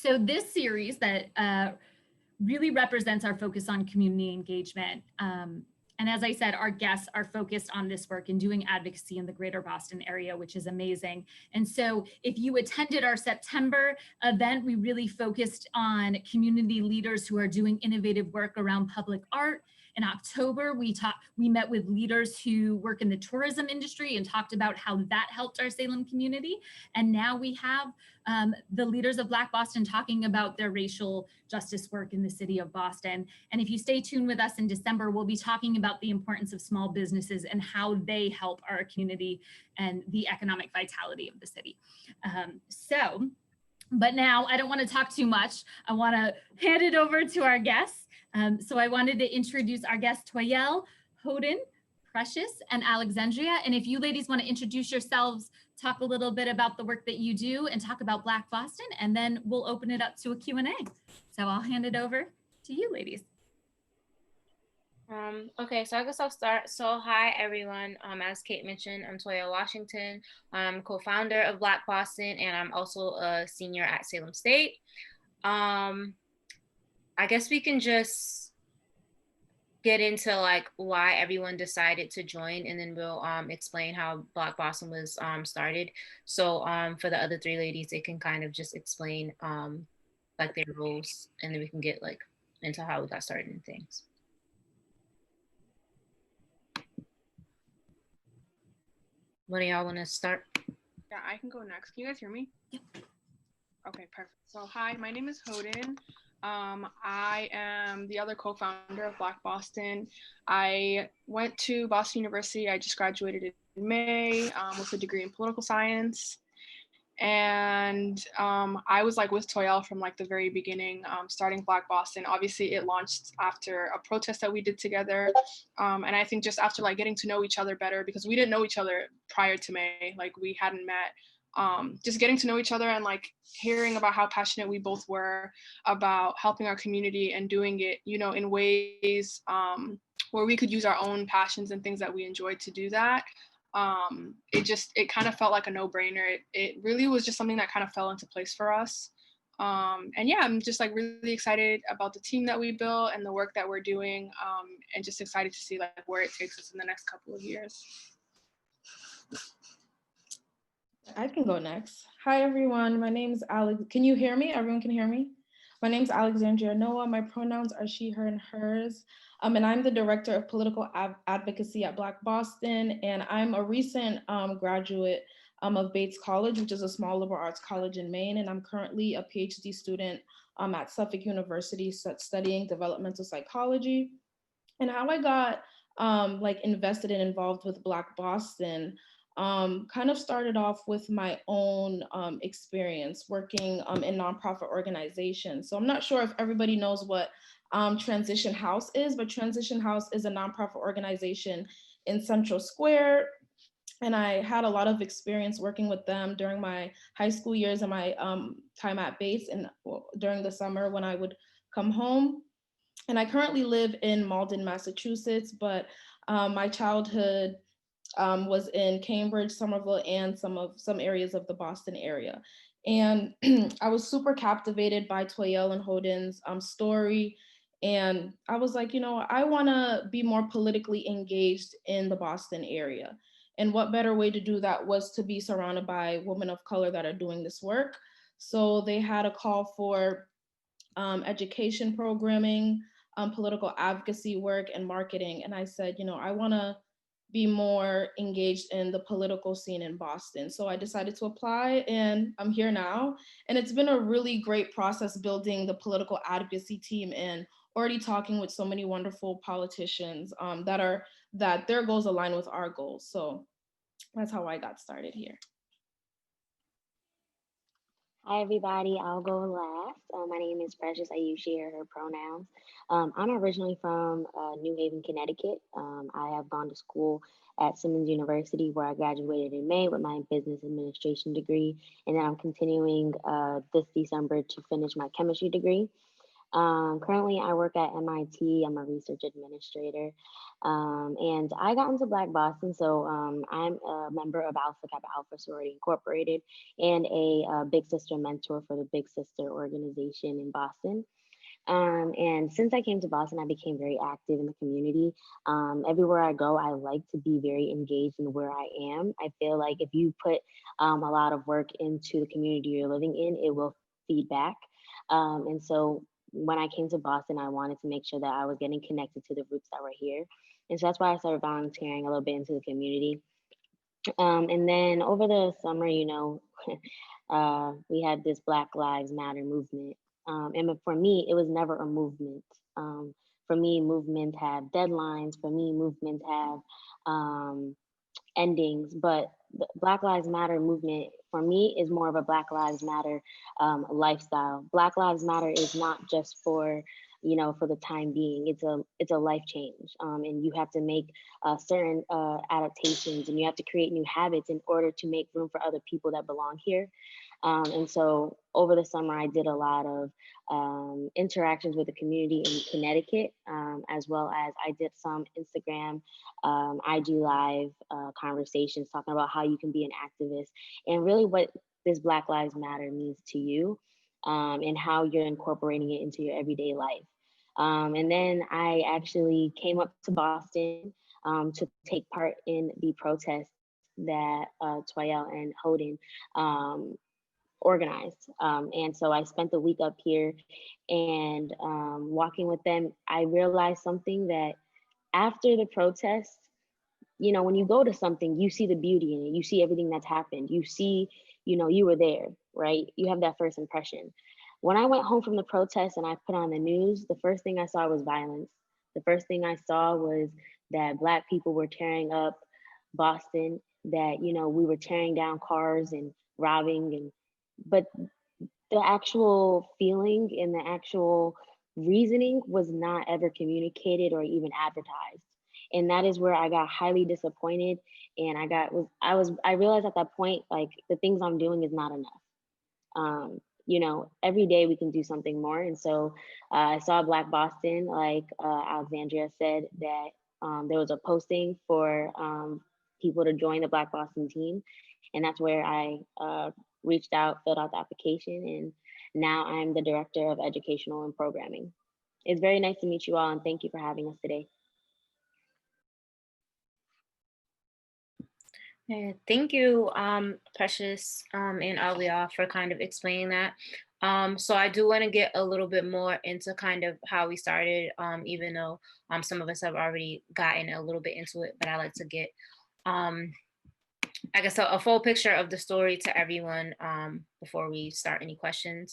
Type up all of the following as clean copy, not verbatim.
So this series that really represents our focus on community engagement. And as I said, our guests are focused on this work and doing advocacy in the greater Boston area, which is amazing. And so if you attended our September event, we really focused on community leaders who are doing innovative work around public art. In October, we met with leaders who work in the tourism industry and talked about how that helped our Salem community. And now we have the leaders of Black Boston talking about their racial justice work in the city of Boston. And if you stay tuned with us in December, we'll be talking about the importance of small businesses and how they help our community and the economic vitality of the city. But now I don't want to talk too much. I want to hand it over to our guests. So I wanted to introduce our guests, Toiell, Hoden, Precious, and Alexandria. And if you ladies want to introduce yourselves, talk a little bit about the work that you do and talk about Black Boston, and then we'll open it up to a Q&A. So I'll hand it over to you ladies. Okay, so I guess I'll start. So hi everyone. As Kate mentioned, I'm Toiell Washington. I'm co-founder of Black Boston, and I'm also a senior at Salem State. I guess we can just get into like why everyone decided to join, and then we'll explain how Black Boston was started. So for the other three ladies, they can kind of just explain like their roles, and then we can get like into how we got started and things. What do y'all want to start? Yeah, I can go next. Can you guys hear me? Yep. Okay, perfect. So hi, my name is Hoden. I am the other co-founder of Black Boston. I went to Boston University. I just graduated in May with a degree in political science. And I was like with Toiell from like the very beginning, starting Black Boston. Obviously it launched after a protest that we did together. And I think just after like getting to know each other better, because we didn't know each other prior to May, like we hadn't met. Just getting to know each other and like hearing about how passionate we both were about helping our community and doing it, you know, in ways where we could use our own passions and things that we enjoyed to do that. It kind of felt like a no-brainer. It really was just something that kind of fell into place for us. And yeah, I'm just like really excited about the team that we built and the work that we're doing, and just excited to see like where it takes us in the next couple of years. I can go next. Hi, everyone. My name is Alex. Can you hear me? Everyone can hear me? My name is Alexandria Noah. My pronouns are she, her, and hers. And I'm the director of political advocacy at Black Boston. And I'm a recent graduate of Bates College, which is a small liberal arts college in Maine. And I'm currently a PhD student at Suffolk University studying developmental psychology. And how I got like invested and involved with Black Boston kind of started off with my own experience working in nonprofit organizations. So I'm not sure if everybody knows what Transition House is, but Transition House is a nonprofit organization in Central Square. And I had a lot of experience working with them during my high school years and my time at Bates and during the summer when I would come home. And I currently live in Malden, Massachusetts, but my childhood was in Cambridge, Somerville, and some areas of the Boston area. And I was super captivated by Toiell and Hoden's story. And I was like, you know, I want to be more politically engaged in the Boston area. And what better way to do that was to be surrounded by women of color that are doing this work. So they had a call for education programming, political advocacy work, and marketing. And I said, you know, I want to be more engaged in the political scene in Boston. So I decided to apply and I'm here now. And it's been a really great process building the political advocacy team and already talking with so many wonderful politicians that their goals align with our goals. So that's how I got started here. Hi, everybody. I'll go last. My name is Precious. I use she, her pronouns. I'm originally from New Haven, Connecticut. I have gone to school at Simmons University, where I graduated in May with my business administration degree. And then I'm continuing this December to finish my chemistry degree. Currently, I work at MIT. I'm a research administrator. And I got into Black Boston. So I'm a member of Alpha Kappa Alpha Sorority Incorporated and a Big Sister mentor for the Big Sister organization in Boston. And since I came to Boston, I became very active in the community. Everywhere I go, I like to be very engaged in where I am. I feel like if you put a lot of work into the community you're living in, it will feed back. And so when I came to Boston, I wanted to make sure that I was getting connected to the roots that were here. And so that's why I started volunteering a little bit into the community. And then over the summer, we had this Black Lives Matter movement. And for me, it was never a movement. For me, movements have deadlines. For me, movements have endings. But the Black Lives Matter movement, for me, is more of a Black Lives Matter lifestyle. Black Lives Matter is not just for for the time being. It's a life change, and you have to make certain adaptations, and you have to create new habits in order to make room for other people that belong here. And so over the summer, I did a lot of interactions with the community in Connecticut, as well as I did some Instagram, IG Live conversations talking about how you can be an activist and really what this Black Lives Matter means to you, and how you're incorporating it into your everyday life. And then I actually came up to Boston to take part in the protest that Toiell and Hoden organized. And so I spent the week up here and walking with them. I realized something that after the protest, when you go to something, you see the beauty in it. You see everything that's happened. You see, you were there, right? You have that first impression. When I went home from the protest and I put on the news, the first thing I saw was violence. The first thing I saw was that Black people were tearing up Boston, that, we were tearing down cars and robbing, but the actual feeling and the actual reasoning was not ever communicated or even advertised. And that is where I got highly disappointed. And I realized at that point, like, the things I'm doing is not enough. Every day we can do something more. And so I saw Black Boston, like Alexandria said, that there was a posting for people to join the Black Boston team. And that's where I reached out, filled out the application, and now I'm the director of educational and programming. It's very nice to meet you all, and thank you for having us today. Yeah, thank you, Precious and Alia, for kind of explaining that. So I do want to get a little bit more into kind of how we started, even though some of us have already gotten a little bit into it, but I like to get, I guess, a full picture of the story to everyone before we start any questions.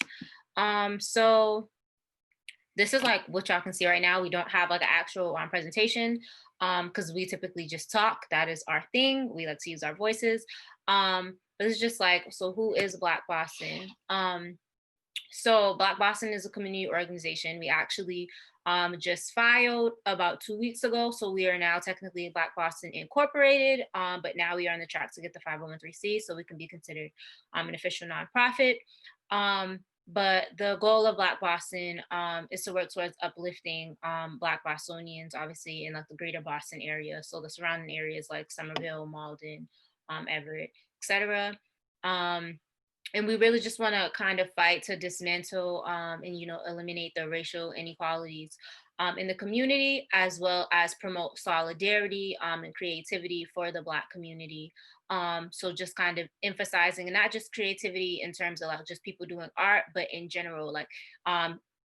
So this is like what y'all can see right now. We don't have like an actual presentation because we typically just talk. That is our thing. We like to use our voices. But it's just like, so who is Black Boston? So Black Boston is a community organization. We actually just filed about 2 weeks ago. So we are now technically Black Boston Incorporated, but now we are on the track to get the 501(c)(3) so we can be considered an official nonprofit. But the goal of Black Boston is to work towards uplifting Black Bostonians, obviously, in like the greater Boston area. So the surrounding areas like Somerville, Malden, Everett, etc. And we really just want to kind of fight to dismantle and, eliminate the racial inequalities in the community, as well as promote solidarity and creativity for the Black community. So just kind of emphasizing, and not just creativity in terms of like just people doing art, but in general, like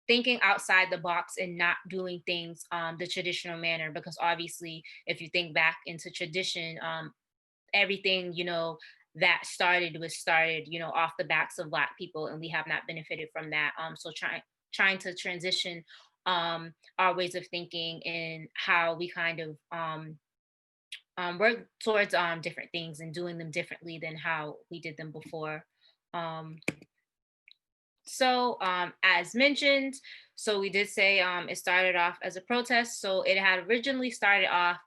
thinking outside the box and not doing things the traditional manner. Because obviously, if you think back into tradition, everything, that started off the backs of Black people, and we have not benefited from that. So trying to transition our ways of thinking and how we kind of work towards different things and doing them differently than how we did them before. So as mentioned, so we did say it started off as a protest. So it had originally started off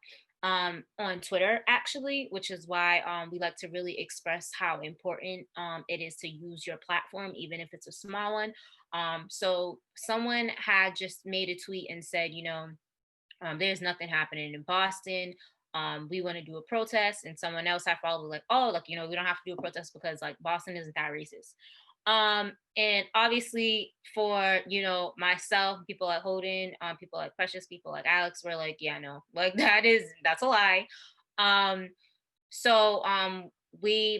on Twitter, actually, which is why we like to really express how important it is to use your platform, even if it's a small one. So someone had just made a tweet and said, there's nothing happening in Boston. We want to do a protest, and someone else had followed like, oh, like, we don't have to do a protest because like Boston isn't that racist. And obviously for, myself, people like Holden, people like Precious, people like Alex were like, yeah, no, like that's a lie. So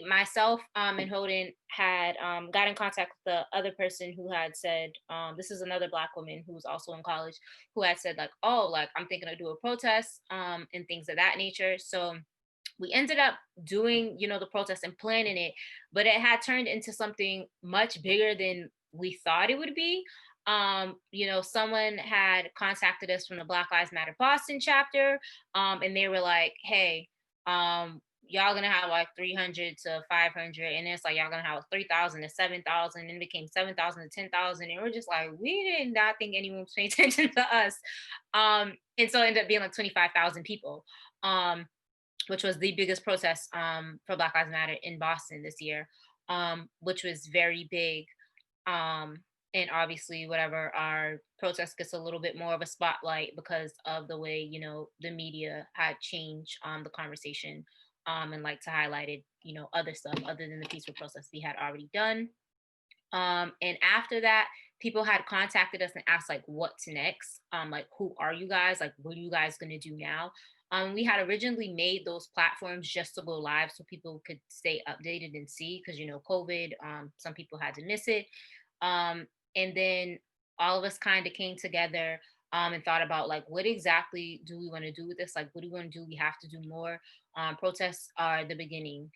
myself, and Holden had got in contact with the other person who had said, this is another Black woman who was also in college, who had said like, oh, like I'm thinking of do a protest, and things of that nature. So we ended up doing, the protest and planning it, but it had turned into something much bigger than we thought it would be. Someone had contacted us from the Black Lives Matter Boston chapter, and they were like, hey, y'all gonna have like 300 to 500, and it's like y'all gonna have 3,000 to 7,000, and it became 7,000 to 10,000, and we're just like, we did not think anyone was paying attention to us. And so it ended up being like 25,000 people, which was the biggest protest for Black Lives Matter in Boston this year, which was very big. And obviously, whatever, our protest gets a little bit more of a spotlight because of the way, the media had changed the conversation, and like to highlighted, other stuff other than the peaceful protests we had already done. And after that, people had contacted us and asked like, what's next? Like, who are you guys? Like, what are you guys gonna do now? We had originally made those platforms just to go live so people could stay updated and see, because, COVID, some people had to miss it. And then all of us kind of came together, and thought about like, what exactly do we want to do with this? Like, what do we want to do? We have to do more. Protests are the beginning,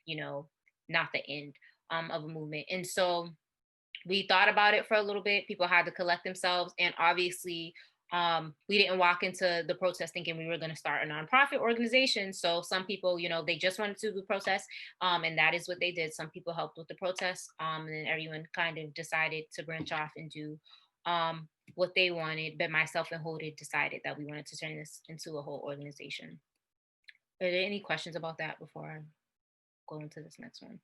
not the end, of a movement. And so we thought about it for a little bit. People had to collect themselves. And obviously, we didn't walk into the protest thinking we were going to start a nonprofit organization. So some people, they just wanted to do the protest, and that is what they did. Some people helped with the protest, and then everyone kind of decided to branch off and do what they wanted. But myself and Holden decided that we wanted to turn this into a whole organization. Are there any questions about that before I go into this next one?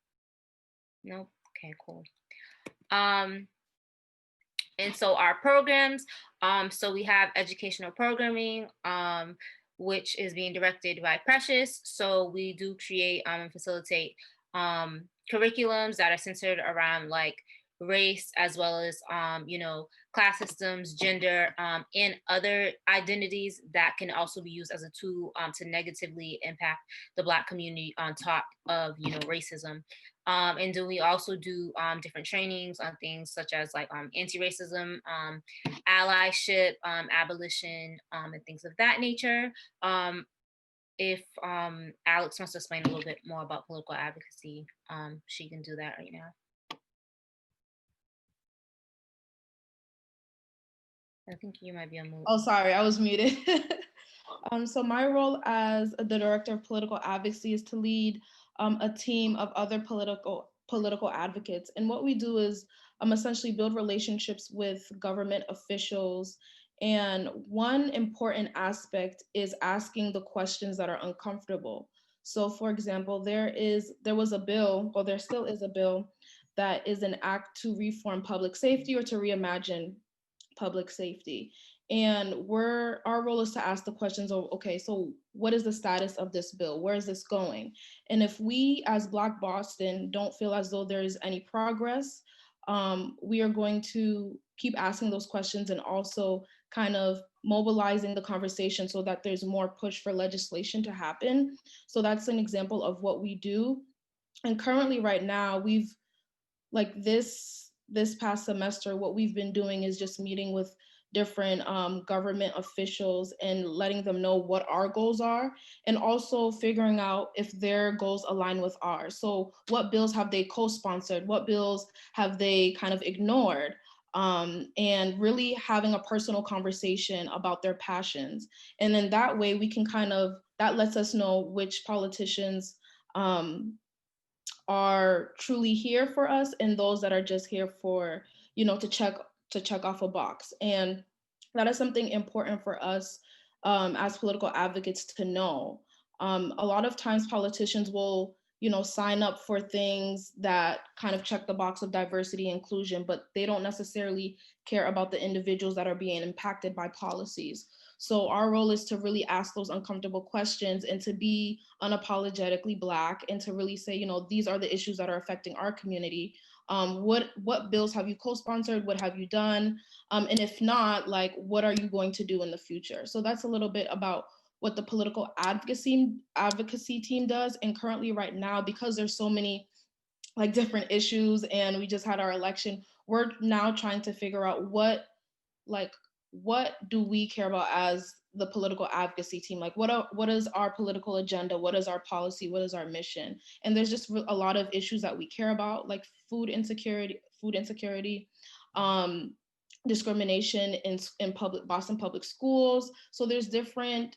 Nope. Okay, cool. And so our programs, so we have educational programming, which is being directed by Precious. So we do create and facilitate curriculums that are centered around like race, as well as, class systems, gender, and other identities that can also be used as a tool to negatively impact the Black community on top of, racism. And then we also do different trainings on things such as like anti-racism, allyship, abolition, and things of that nature. If Alex wants to explain a little bit more about political advocacy, she can do that right now. I think you might be on mute. Oh, sorry, I was muted. So my role as the director of political advocacy is to lead a team of other political advocates. And what we do is essentially build relationships with government officials. And one important aspect is asking the questions that are uncomfortable. So for example, there was a bill, or there still is a bill, that is an act to reform public safety or to reimagine public safety. And our role is to ask the questions of, okay, so what is the status of this bill? Where is this going? And if we as Black Boston don't feel as though there is any progress, we are going to keep asking those questions and also kind of mobilizing the conversation so that there's more push for legislation to happen. So that's an example of what we do. And currently right now, we've like this past semester, what we've been doing is just meeting with different government officials and letting them know what our goals are, and also figuring out if their goals align with ours. So what bills have they co-sponsored? What bills have they kind of ignored? And really having a personal conversation about their passions. And then that way we can that lets us know which politicians are truly here for us and those that are just here for, to check off a box. And that is something important for us as political advocates to know. A lot of times politicians will, sign up for things that kind of check the box of diversity inclusion, but they don't necessarily care about the individuals that are being impacted by policies. So our role is to really ask those uncomfortable questions and to be unapologetically Black and to really say, these are the issues that are affecting our community. What bills have you co-sponsored? What have you done? And if not, like, what are you going to do in the future? So that's a little bit about what the political advocacy team does. And currently right now, because there's so many like different issues and we just had our election, we're now trying to figure out what do we care about as the political advocacy team? Like what is our political agenda? What is our policy? What is our mission? And there's just a lot of issues that we care about, like food insecurity, discrimination in Boston public schools. So there's different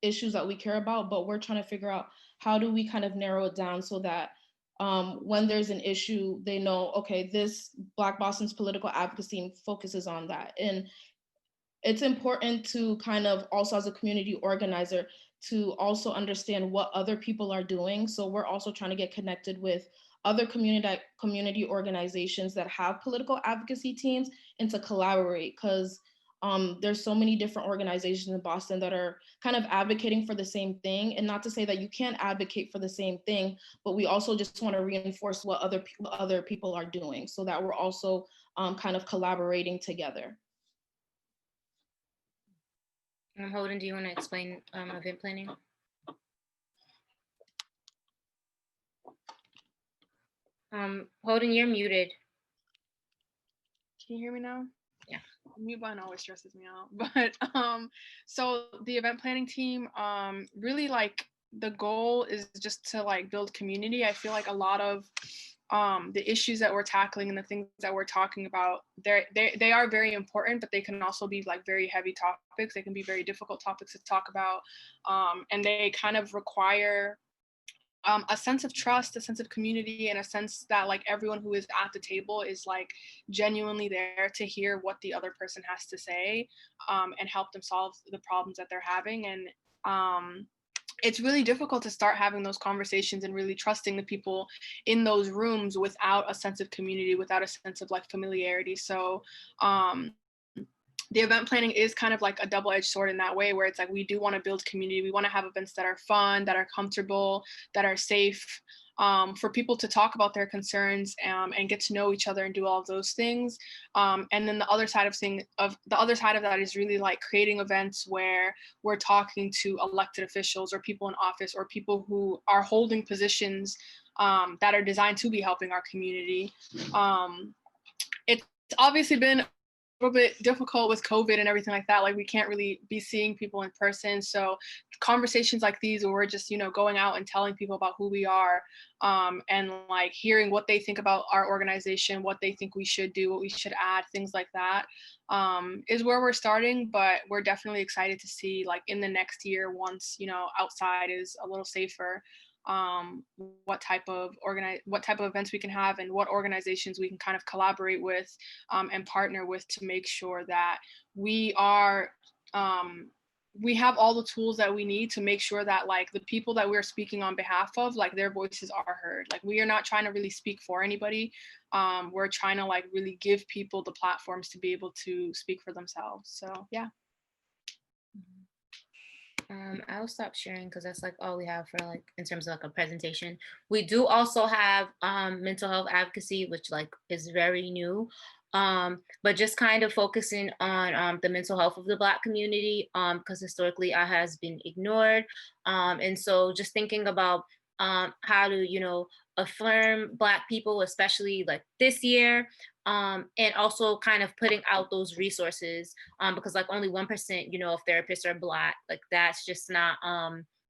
issues that we care about, but we're trying to figure out how do we kind of narrow it down so that when there's an issue, they know, okay, this Black Boston's political advocacy focuses on that. And it's important to kind of also as a community organizer to also understand what other people are doing. So we're also trying to get connected with other community organizations that have political advocacy teams and to collaborate, because there's so many different organizations in Boston that are kind of advocating for the same thing. And not to say that you can't advocate for the same thing, but we also just want to reinforce what other people are doing so that we're also kind of collaborating together. Holden, do you want to explain event planning? Holden, you're muted. Can you hear me now? Yeah. Mute button always stresses me out. But so the event planning team, really like the goal is just to like build community. I feel like a lot of the issues that we're tackling and the things that we're talking about, they are very important, but they can also be like very heavy topics. They can be very difficult topics to talk about, and they kind of require a sense of trust, a sense of community, and a sense that like everyone who is at the table is like genuinely there to hear what the other person has to say, and help them solve the problems that they're having. And it's really difficult to start having those conversations and really trusting the people in those rooms without a sense of community, without a sense of like familiarity. So the event planning is kind of like a double-edged sword in that way, where it's like we do want to build community. We want to have events that are fun, that are comfortable, that are safe, for people to talk about their concerns and get to know each other and do all of those things. And then the other side of that is really like creating events where we're talking to elected officials or people in office or people who are holding positions that are designed to be helping our community. It's obviously been a little bit difficult with COVID and everything like that. Like we can't really be seeing people in person. So conversations like these where we're just, going out and telling people about who we are, and like hearing what they think about our organization, what they think we should do, what we should add, things like that, is where we're starting. But we're definitely excited to see like in the next year, once, outside is a little safer, what type of events we can have and what organizations we can kind of collaborate with, and partner with to make sure that we have all the tools that we need to make sure that like the people that we're speaking on behalf of, like their voices are heard. Like we are not trying to really speak for anybody. We're trying to like really give people the platforms to be able to speak for themselves. So yeah. I'll stop sharing because that's like all we have for like in terms of like a presentation. We do also have mental health advocacy, which like is very new, but just kind of focusing on the mental health of the Black community, because historically it has been ignored, and so just thinking about how to affirm Black people, especially like this year. And also kind of putting out those resources, because like only 1%, of therapists are Black. Like that's just not,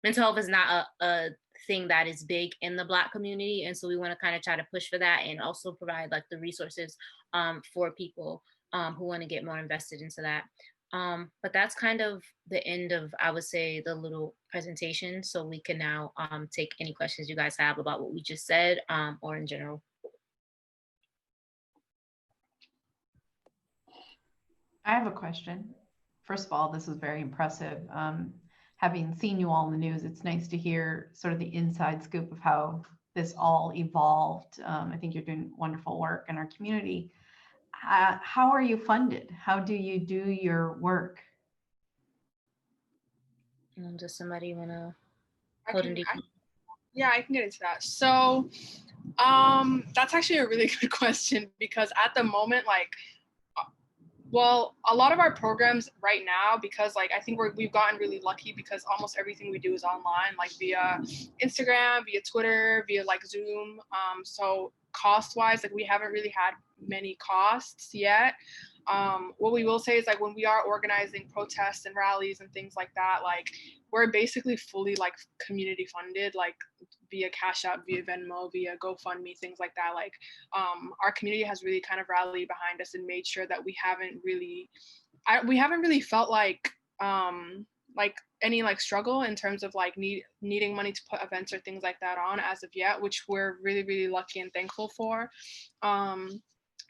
mental health is not a thing that is big in the Black community. And so we want to kind of try to push for that and also provide like the resources for people who want to get more invested into that. But that's kind of the end of, I would say, the little presentation. So we can now take any questions you guys have about what we just said, or in general. I have a question. First of all, this is very impressive. having seen you all in the news, it's nice to hear sort of the inside scoop of how this all evolved. I think you're doing wonderful work in our community. How are you funded? How do you do your work? Does somebody want to I hold can, in? yeah, I can get into that. So that's actually a really good question, because at the moment, like, well, a lot of our programs right now, because like I think we've gotten really lucky because almost everything we do is online, like via Instagram, via Twitter, via like Zoom. So cost wise, like we haven't really had many costs yet. What we will say is like when we are organizing protests and rallies and things like that, like we're basically fully like community funded, like via CashApp, via Venmo, via GoFundMe, things like that. Like our community has really kind of rallied behind us and made sure that we haven't really felt like any like struggle in terms of like needing money to put events or things like that on as of yet, which we're really, really lucky and thankful for.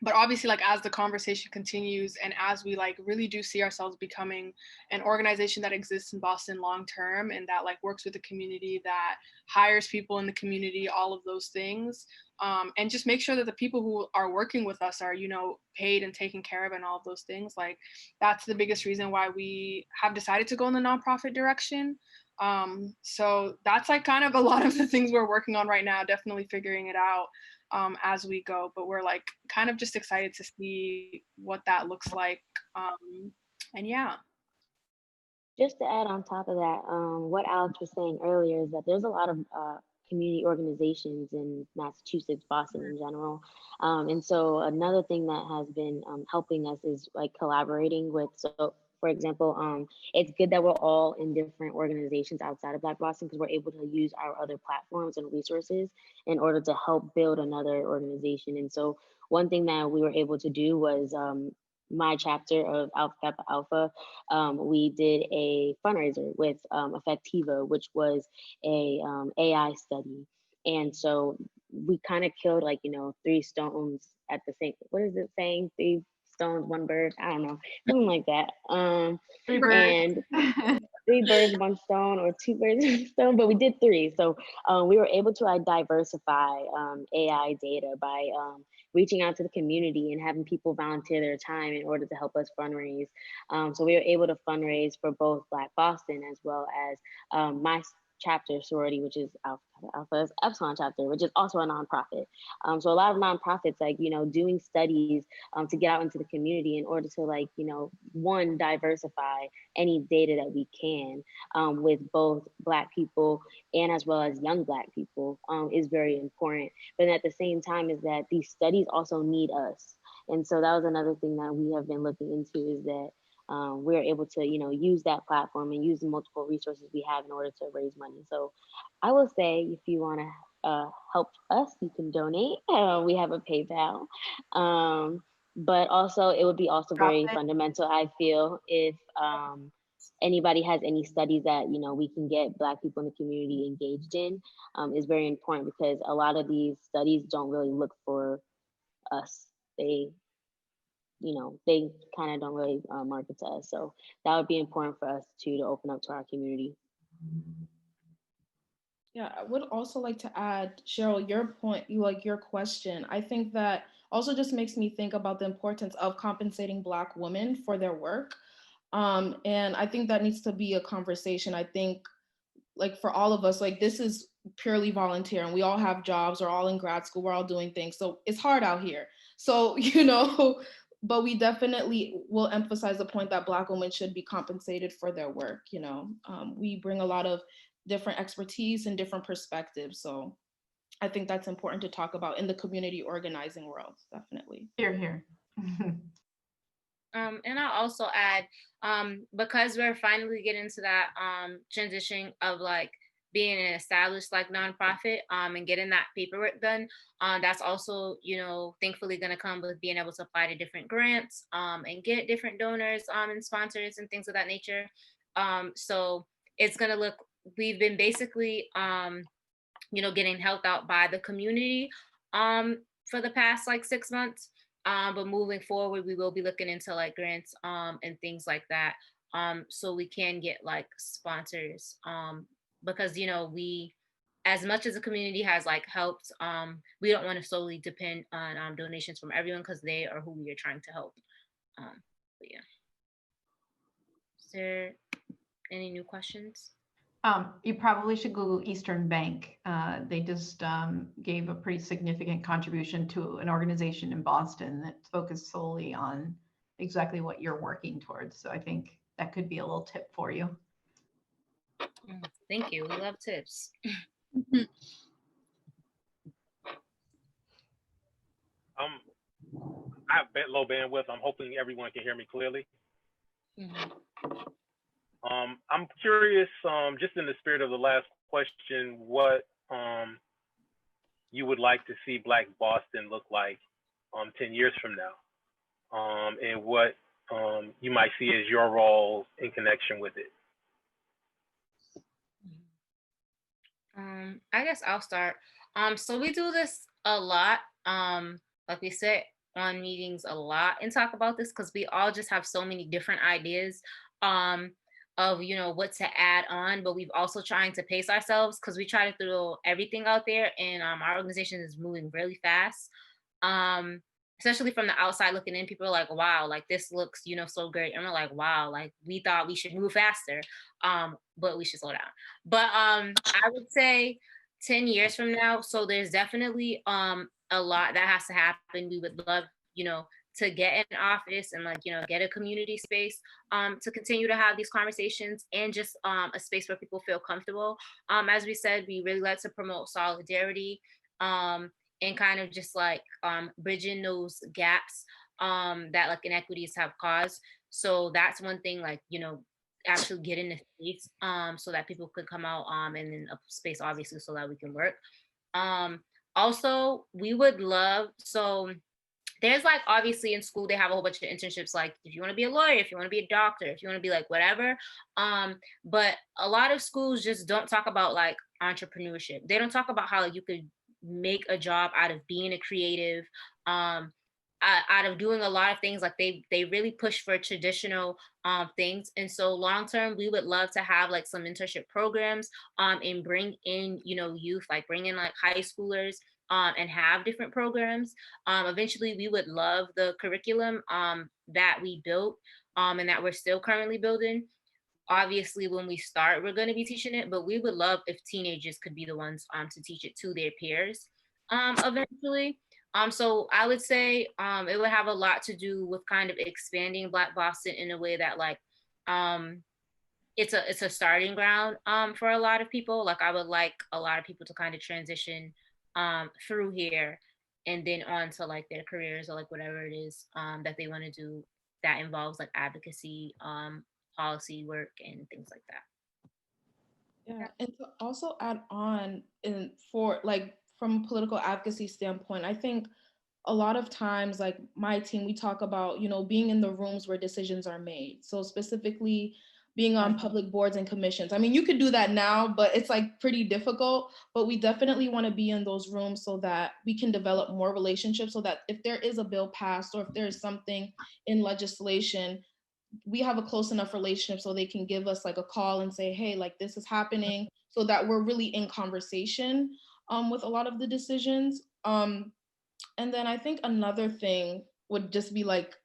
But obviously, like as the conversation continues and as we like really do see ourselves becoming an organization that exists in Boston long term and that like works with the community, that hires people in the community, all of those things, and just make sure that the people who are working with us are, you know, paid and taken care of and all of those things. Like that's the biggest reason why we have decided to go in the nonprofit direction. So that's like kind of a lot of the things we're working on right now, definitely figuring it out as we go, but we're like kind of just excited to see what that looks like. And yeah. Just to add on top of that, what Alex was saying earlier is that there's a lot of community organizations in Massachusetts, Boston in general. And so another thing that has been helping us is like collaborating with, so for example, it's good that we're all in different organizations outside of Black Boston because we're able to use our other platforms and resources in order to help build another organization. And so one thing that we were able to do was my chapter of Alpha Kappa Alpha, we did a fundraiser with Effectiva, which was a AI study. And so we kind of killed like, you know, three stones at the same, what is it saying? Three stones, one bird, I don't know, something like that. Three birds. And three birds, one stone, or two birds, one stone, but we did three. So we were able to diversify AI data by reaching out to the community and having people volunteer their time in order to help us fundraise. So we were able to fundraise for both Black Boston as well as my chapter sorority, which is Alpha's Epsilon chapter, which is also a nonprofit. So a lot of nonprofits, like, you know, doing studies to get out into the community in order to, like, you know, one, diversify any data that we can with both Black people and as well as young Black people is very important. But at the same time is that these studies also need us. And so that was another thing that we have been looking into, is that we're able to, you know, use that platform and use the multiple resources we have in order to raise money. So I will say, if you want to help us, you can donate. We have a PayPal. But also it would be also very fundamental, I feel, if anybody has any studies that, you know, we can get Black people in the community engaged in, is very important, because a lot of these studies don't really look for us. They, you know, they kind of don't really market to us. So that would be important for us too, to open up to our community. Yeah, I would also like to add, Cheryl, your point, your question, I think that also just makes me think about the importance of compensating Black women for their work. And I think that needs to be a conversation. I think, like, for all of us, like, this is purely volunteer and we all have jobs, we're all in grad school, we're all doing things. So it's hard out here. So, you know, but we definitely will emphasize the point that Black women should be compensated for their work. You know, we bring a lot of different expertise and different perspectives. So I think that's important to talk about in the community organizing world, definitely. Here, here. And I'll also add, because we're finally getting to that transition of like being an established like nonprofit and getting that paperwork done, that's also, you know, thankfully going to come with being able to apply to different grants and get different donors and sponsors and things of that nature. So it's going to look, we've been basically, you know, getting helped out by the community for the past like 6 months. But moving forward, we will be looking into like grants and things like that so we can get like sponsors, because, you know, we, as much as the community has like helped, we don't want to solely depend on donations from everyone, because they are who we are trying to help. But yeah. Is there any new questions? You probably should Google Eastern Bank. They just gave a pretty significant contribution to an organization in Boston that focused solely on exactly what you're working towards. So I think that could be a little tip for you. Thank you. We love tips. I have low bandwidth. I'm hoping everyone can hear me clearly. I'm curious, just in the spirit of the last question, what you would like to see Black Boston look like 10 years from now, and what you might see as your role in connection with it. I guess I'll start. So we do this a lot. Like we sit on meetings a lot and talk about this, because we all just have so many different ideas of, you know, what to add on, but we've also trying to pace ourselves, because we try to throw everything out there, and our organization is moving really fast. Especially from the outside looking in, people are like, wow, like this looks, you know, so great. And we're like, wow, like we thought we should move faster, but we should slow down. But I would say 10 years from now, so there's definitely a lot that has to happen. We would love, you know, to get an office and, like, you know, get a community space to continue to have these conversations, and just a space where people feel comfortable. As we said, we really like to promote solidarity, and kind of just like bridging those gaps that like inequities have caused. So that's one thing, like, you know, actually get in the space so that people could come out, and in a space obviously so that we can work. Also, we would love, so there's like, obviously in school they have a whole bunch of internships, like if you want to be a lawyer, if you want to be a doctor, if you want to be like whatever, but a lot of schools just don't talk about like entrepreneurship. They don't talk about how you could make a job out of being a creative, out of doing a lot of things. Like they really push for traditional things. And so long term, we would love to have like some internship programs and bring in, you know, youth, like bring in like high schoolers, and have different programs. Eventually, we would love the curriculum that we built and that we're still currently building. Obviously, when we start, we're going to be teaching it, but we would love if teenagers could be the ones to teach it to their peers eventually. So I would say it would have a lot to do with kind of expanding Black Boston in a way that, like, it's a starting ground for a lot of people. Like, I would like a lot of people to kind of transition through here and then on to like their careers or like whatever it is that they want to do that involves like advocacy, policy work, and things like that. Yeah, and to also add on, in for like from a political advocacy standpoint, I think a lot of times, like my team, we talk about, you know, being in the rooms where decisions are made. So specifically being on public boards and commissions. I mean, you could do that now, but it's like pretty difficult, but we definitely want to be in those rooms so that we can develop more relationships, so that if there is a bill passed or if there is something in legislation, we have a close enough relationship so they can give us like a call and say, hey, like this is happening, so that we're really in conversation with a lot of the decisions. And then I think another thing would just be like,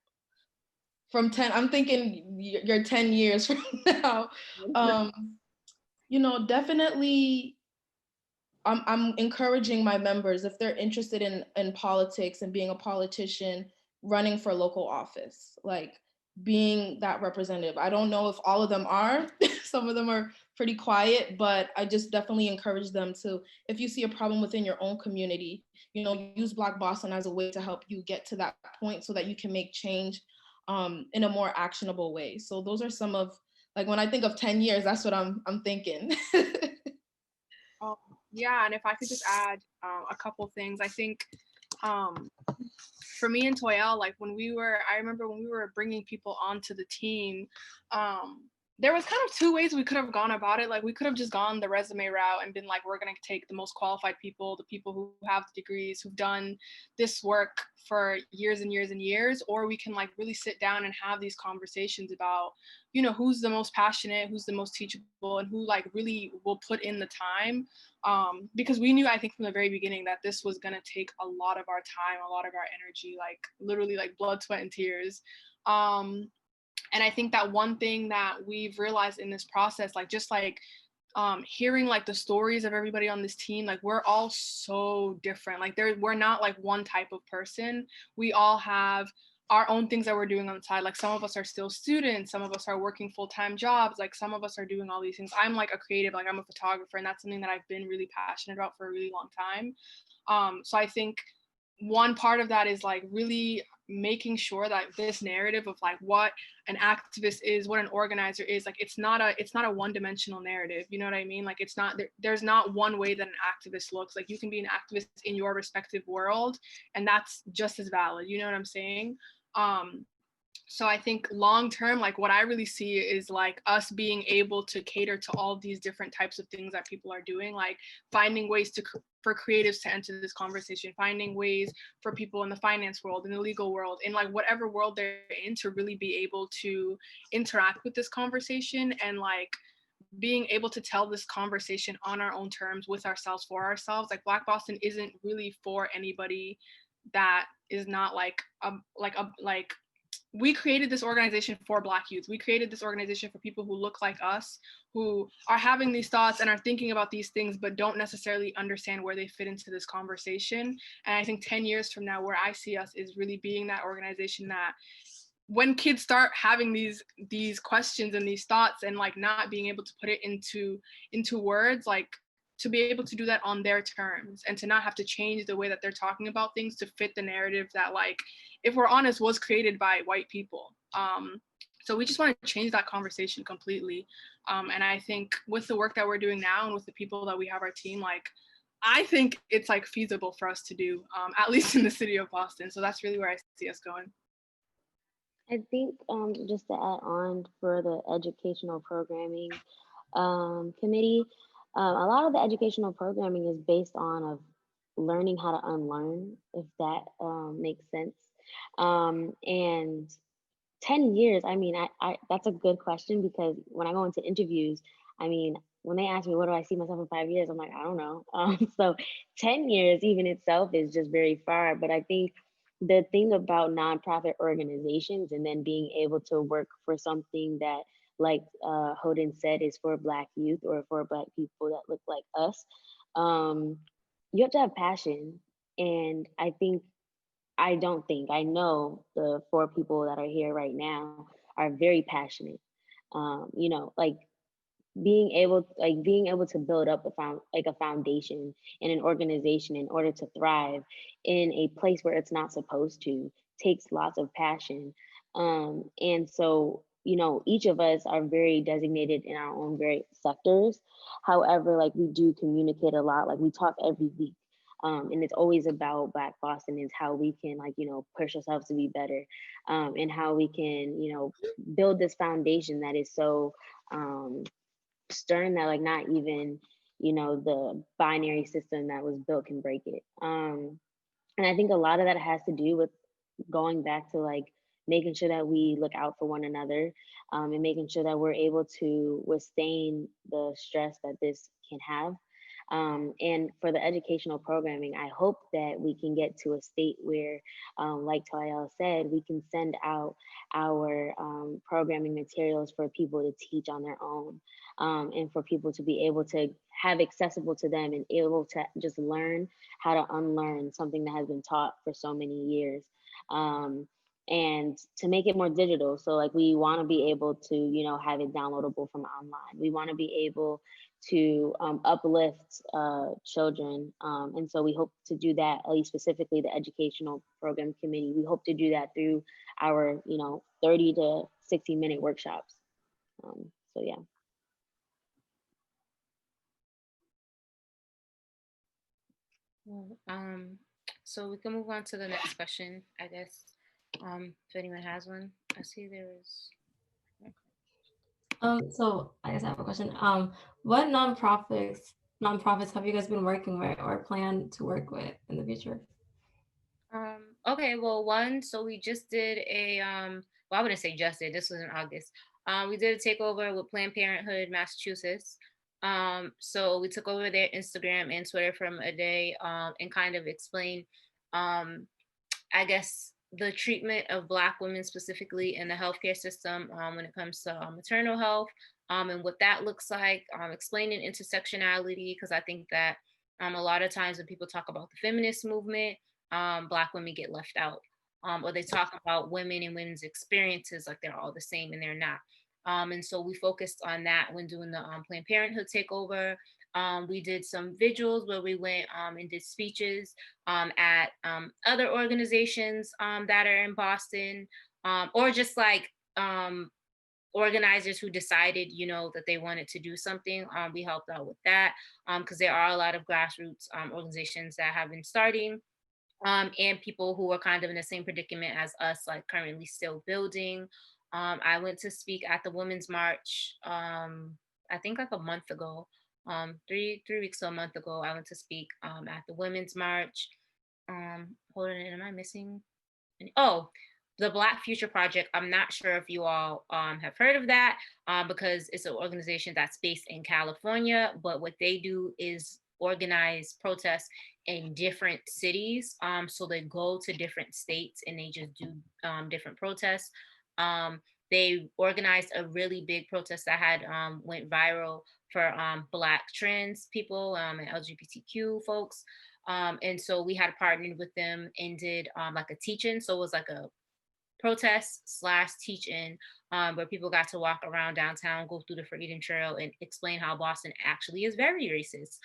from 10, I'm thinking you're 10 years from now, you know, definitely I'm encouraging my members, if they're interested in politics and being a politician, running for local office, like being that representative. I don't know if all of them are, some of them are pretty quiet, but I just definitely encourage them to, if you see a problem within your own community, you know, use Black Boston as a way to help you get to that point so that you can make change in a more actionable way. So those are some of, like, when I think of 10 years, that's what I'm thinking. Yeah, and if I could just add a couple things, I think for me and Toiell, like I remember when we were bringing people onto the team, there was kind of two ways we could have gone about it. Like we could have just gone the resume route and been like, we're going to take the most qualified people, the people who have the degrees, who've done this work for years and years and years, or we can like really sit down and have these conversations about, you know, who's the most passionate, who's the most teachable, and who like really will put in the time. Because we knew, I think from the very beginning, that this was going to take a lot of our time, a lot of our energy, like literally like blood, sweat, and tears. And I think that one thing that we've realized in this process, like just like hearing like the stories of everybody on this team, like we're all so different. Like we're not like one type of person. We all have our own things that we're doing on the side. Like some of us are still students, some of us are working full-time jobs, like some of us are doing all these things. I'm like a creative, like I'm a photographer, and that's something that I've been really passionate about for a really long time. So I think one part of that is like really making sure that this narrative of like what an activist is, what an organizer is, like it's not a one-dimensional narrative, you know what I mean? Like it's not there's not one way that an activist looks. Like you can be an activist in your respective world, and that's just as valid, you know what I'm saying? So I think long term, like what I really see is like us being able to cater to all these different types of things that people are doing, like finding ways for creatives to enter this conversation, finding ways for people in the finance world, in the legal world, in like whatever world they're in, to really be able to interact with this conversation, and like being able to tell this conversation on our own terms, with ourselves, for ourselves. Like Black Boston isn't really for anybody that is not like we created this organization for Black youth. We created this organization for people who look like us, who are having these thoughts and are thinking about these things, but don't necessarily understand where they fit into this conversation. And I think 10 years from now, where I see us is really being that organization that when kids start having these questions and these thoughts, and like not being able to put it into words, like to be able to do that on their terms, and to not have to change the way that they're talking about things to fit the narrative that, like, if we're honest, was created by white people. So we just want to change that conversation completely. And I think with the work that we're doing now, and with the people that we have our team, like, I think it's like feasible for us to do, at least in the city of Boston. So that's really where I see us going. I think just to add on for the educational programming committee, a lot of the educational programming is based on of learning how to unlearn, if that makes sense. And 10 years, I mean, I that's a good question, because when I go into interviews, I mean, when they ask me, what do I see myself in 5 years? I'm like, I don't know. So 10 years even itself is just very far. But I think the thing about nonprofit organizations, and then being able to work for something that, like Hoden said, is for Black youth, or for Black people that look like us, you have to have passion. And I know the four people that are here right now are very passionate. You know, like being able to build up a foundation in an organization in order to thrive in a place where it's not supposed to takes lots of passion. And so, you know, each of us are very designated in our own very sectors. However, like we do communicate a lot, like we talk every week. And it's always about Black Boston, is how we can, like, you know, push ourselves to be better, and how we can, you know, build this foundation that is so stern that, like, not even, you know, the binary system that was built can break it. And I think a lot of that has to do with going back to like making sure that we look out for one another, and making sure that we're able to withstand the stress that this can have. And for the educational programming, I hope that we can get to a state where, like Toiell said, we can send out our programming materials for people to teach on their own, and for people to be able to have accessible to them, and able to just learn how to unlearn something that has been taught for so many years. And to make it more digital. So like we want to be able to, you know, have it downloadable from online. We want to be able to uplift children. And so we hope to do that, at least specifically the educational program committee. We hope to do that through our, you know, 30 to 60-minute workshops. So yeah. So we can move on to the next question, I guess. If anyone has one. I see there is. So I guess I have a question. What nonprofits have you guys been working with or plan to work with in the future? Okay, well, so we just did well, I wouldn't say just did, this was in August. We did a takeover with Planned Parenthood, Massachusetts. So we took over their Instagram and Twitter from a day, and kind of explained, I guess, the treatment of Black women specifically in the healthcare system, when it comes to maternal health, and what that looks like, explaining intersectionality, because I think that a lot of times when people talk about the feminist movement, Black women get left out, or they talk about women and women's experiences like they're all the same, and they're not. And so we focused on that when doing the Planned Parenthood takeover. We did some vigils where we went and did speeches at other organizations that are in Boston, or just like organizers who decided, that they wanted to do something. We helped out with that because there are a lot of grassroots organizations that have been starting, and people who are kind of in the same predicament as us, like currently still building. I went to speak at the Women's March, I think like a month ago, 3 weeks to a month ago. I went to speak at the Women's March. Hold on, am I missing? Oh, the Black Future Project. I'm not sure if you all have heard of that, because it's an organization that's based in California, but what they do is organize protests in different cities. So they go to different states and they just do different protests. They organized a really big protest that had went viral for Black trans people and LGBTQ folks. And so we had partnered with them and did like a teach-in. So it was like a protest / teach-in, where people got to walk around downtown, go through the Freedom Trail, and explain how Boston actually is very racist,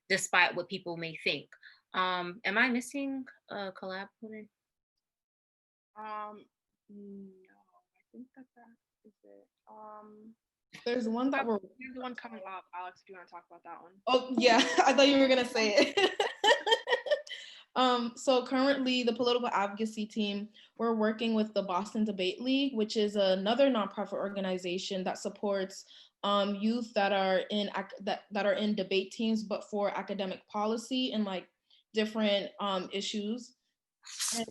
despite what people may think. Am I missing a collab? No, I think that is it. There's one that we're. There's the one coming up, Alex. If you want to talk about that one. Oh yeah, I thought you were gonna say it. So currently the political advocacy team, we're working with the Boston Debate League, which is another nonprofit organization that supports youth that are in debate teams, but for academic policy and like different issues. And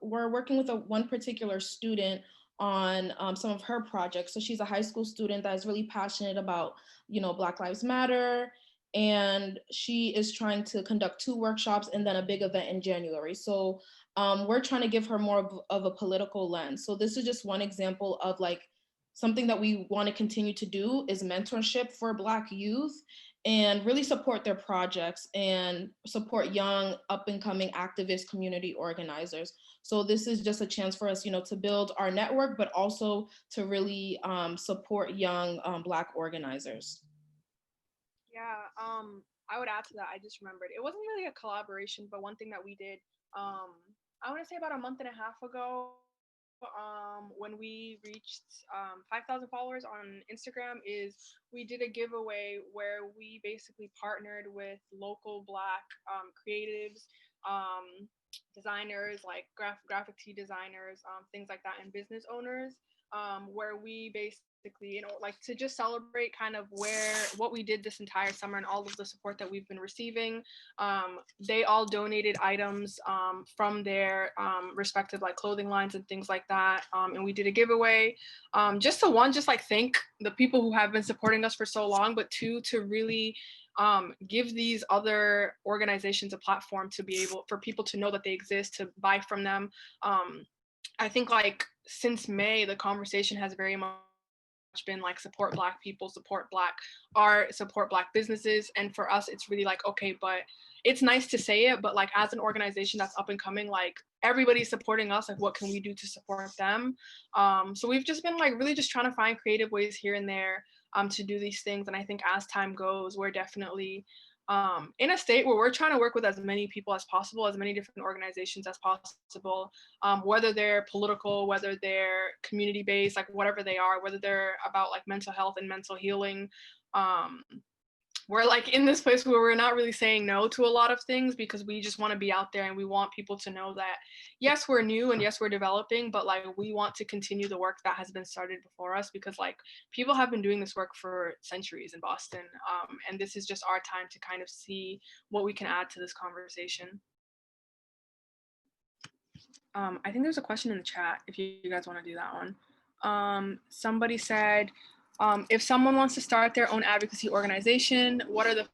we're working with one particular student on some of her projects. So she's a high school student that is really passionate about, Black Lives Matter, and she is trying to conduct 2 workshops and then a big event in January. So we're trying to give her more of a political lens. So this is just one example of like something that we want to continue to do is mentorship for Black youth and really support their projects and support young up and coming activist community organizers. So this is just a chance for us, to build our network, but also to really support young Black organizers. Yeah, I would add to that. I just remembered it wasn't really a collaboration, but one thing that we did, I want to say about a month and a half ago, when we reached 5,000 followers on Instagram, is we did a giveaway where we basically partnered with local Black creatives, designers like graphic tee designers, things like that, and business owners, where we basically, like to just celebrate kind of what we did this entire summer and all of the support that we've been receiving. They all donated items from their respective like clothing lines and things like that. And we did a giveaway, just to like thank the people who have been supporting us for so long, but 2, to really give these other organizations a platform to be able for people to know that they exist, to buy from them. I think like since May, the conversation has very much been like support Black people, support Black art, support Black businesses. And for us, it's really like, okay, but it's nice to say it, but like as an organization that's up and coming, like everybody's supporting us, like what can we do to support them? So we've just been like really just trying to find creative ways here and there to do these things. And I think as time goes, we're definitely in a state where we're trying to work with as many people as possible, as many different organizations as possible, whether they're political, whether they're community-based, like whatever they are, whether they're about like mental health and mental healing. we're like in this place where we're not really saying no to a lot of things because we just want to be out there and we want people to know that yes, we're new and yes, we're developing, but like we want to continue the work that has been started before us because like people have been doing this work for centuries in Boston. And this is just our time to kind of see what we can add to this conversation. I think there's a question in the chat if you guys want to do that one. Somebody said, if someone wants to start their own advocacy organization, what are the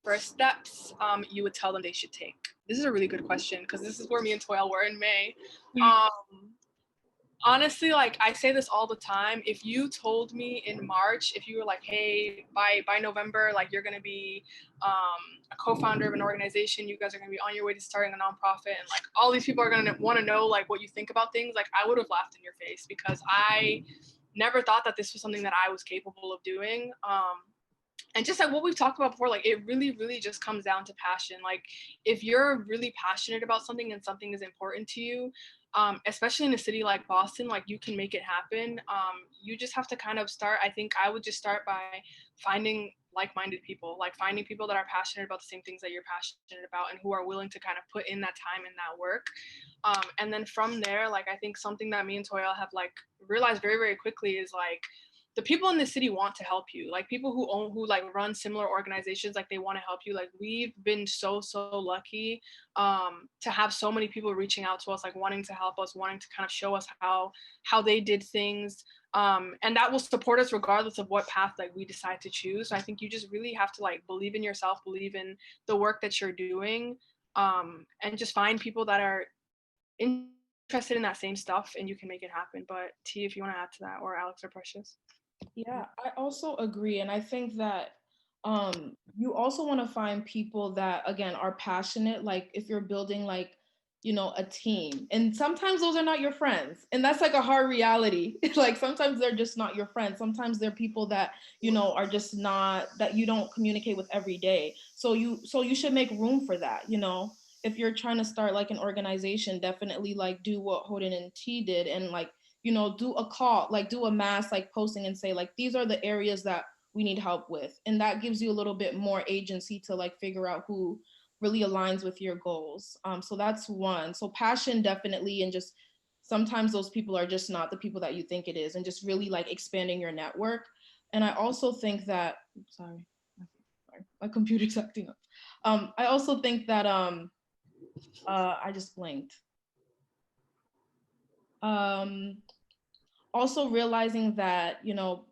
first steps you would tell them they should take? This is a really good question because this is where me and Toiell were in May. Honestly, like I say this all the time, if you told me in March, if you were like, hey, by November, like you're gonna be a co-founder of an organization, you guys are gonna be on your way to starting a nonprofit, and like all these people are gonna want to know like what you think about things, like I would have laughed in your face because I never thought that this was something that I was capable of doing. And just like what we've talked about before, like it really, really just comes down to passion. Like if you're really passionate about something and something is important to you, especially in a city like Boston, like you can make it happen. You just have to kind of start. I think I would just start by finding like-minded people, like finding people that are passionate about the same things that you're passionate about and who are willing to kind of put in that time and that work. And then from there, like I think something that me and Toiell have like realized very, very quickly is like the people in the city want to help you. Like people who like run similar organizations, like they want to help you. Like we've been so lucky to have so many people reaching out to us, like wanting to help us, wanting to kind of show us how they did things. And that will support us regardless of what path like we decide to choose. So I think you just really have to like believe in yourself, believe in the work that you're doing, and just find people that are interested in that same stuff and you can make it happen. But T, if you want to add to that, or Alex or Precious. Yeah, I also agree. And I think that you also want to find people that, again, are passionate. Like if you're building like, you know, a team, and sometimes those are not your friends. And that's like a hard reality. Like sometimes they're just not your friends. Sometimes they're people that, you know, are just not, that you don't communicate with every day. So you should make room for that, you know. If you're trying to start like an organization, definitely like do what Hoden and T did and like, you know, do a call, like do a mass like posting and say like, these are the areas that we need help with. And that gives you a little bit more agency to like figure out who really aligns with your goals. So that's one. So passion definitely, and just sometimes those people are just not the people that you think it is, and just really like expanding your network. And I also think that, sorry, my computer's acting up. I also think that I just blinked. Also realizing that, you know,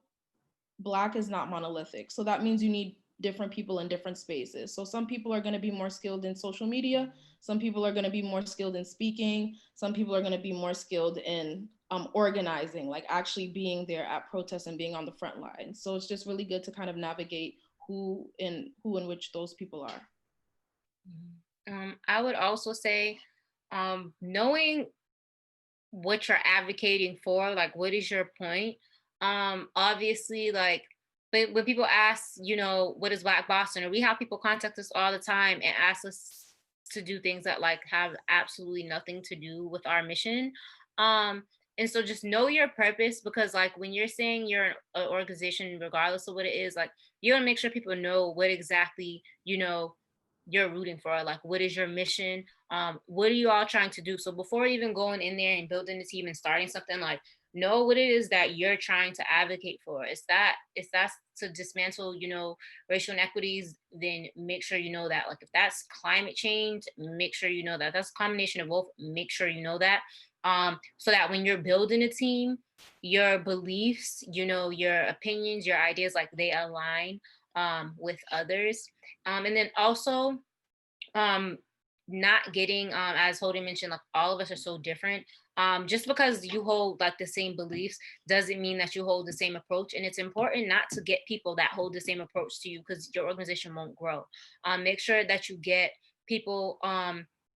Black is not monolithic. So that means you need different people in different spaces. So some people are going to be more skilled in social media. Some people are going to be more skilled in speaking. Some people are going to be more skilled in organizing, like actually being there at protests and being on the front line. So it's just really good to kind of navigate who and which those people are. I would also say knowing what you're advocating for, like what is your point? Obviously, like, but when people ask, you know, what is Black Boston, or we have people contact us all the time and ask us to do things that like have absolutely nothing to do with our mission. And so just know your purpose, because like when you're saying you're an organization, regardless of what it is, like you want to make sure people know what exactly, you know, you're rooting for. Like what is your mission? What are you all trying to do? So before even going in there and building the team and starting something, like know what it is that you're trying to advocate for. If that's to dismantle, you know, racial inequities, then make sure you know that. Like if that's climate change, make sure you know that. That's a combination of both. Make sure you know that. So that when you're building a team, your beliefs, you know, your opinions, your ideas, like they align with others. And then also not getting, as Holden mentioned, like all of us are so different. Just because you hold like the same beliefs doesn't mean that you hold the same approach. And it's important not to get people that hold the same approach to you, because your organization won't grow. Make sure that you get people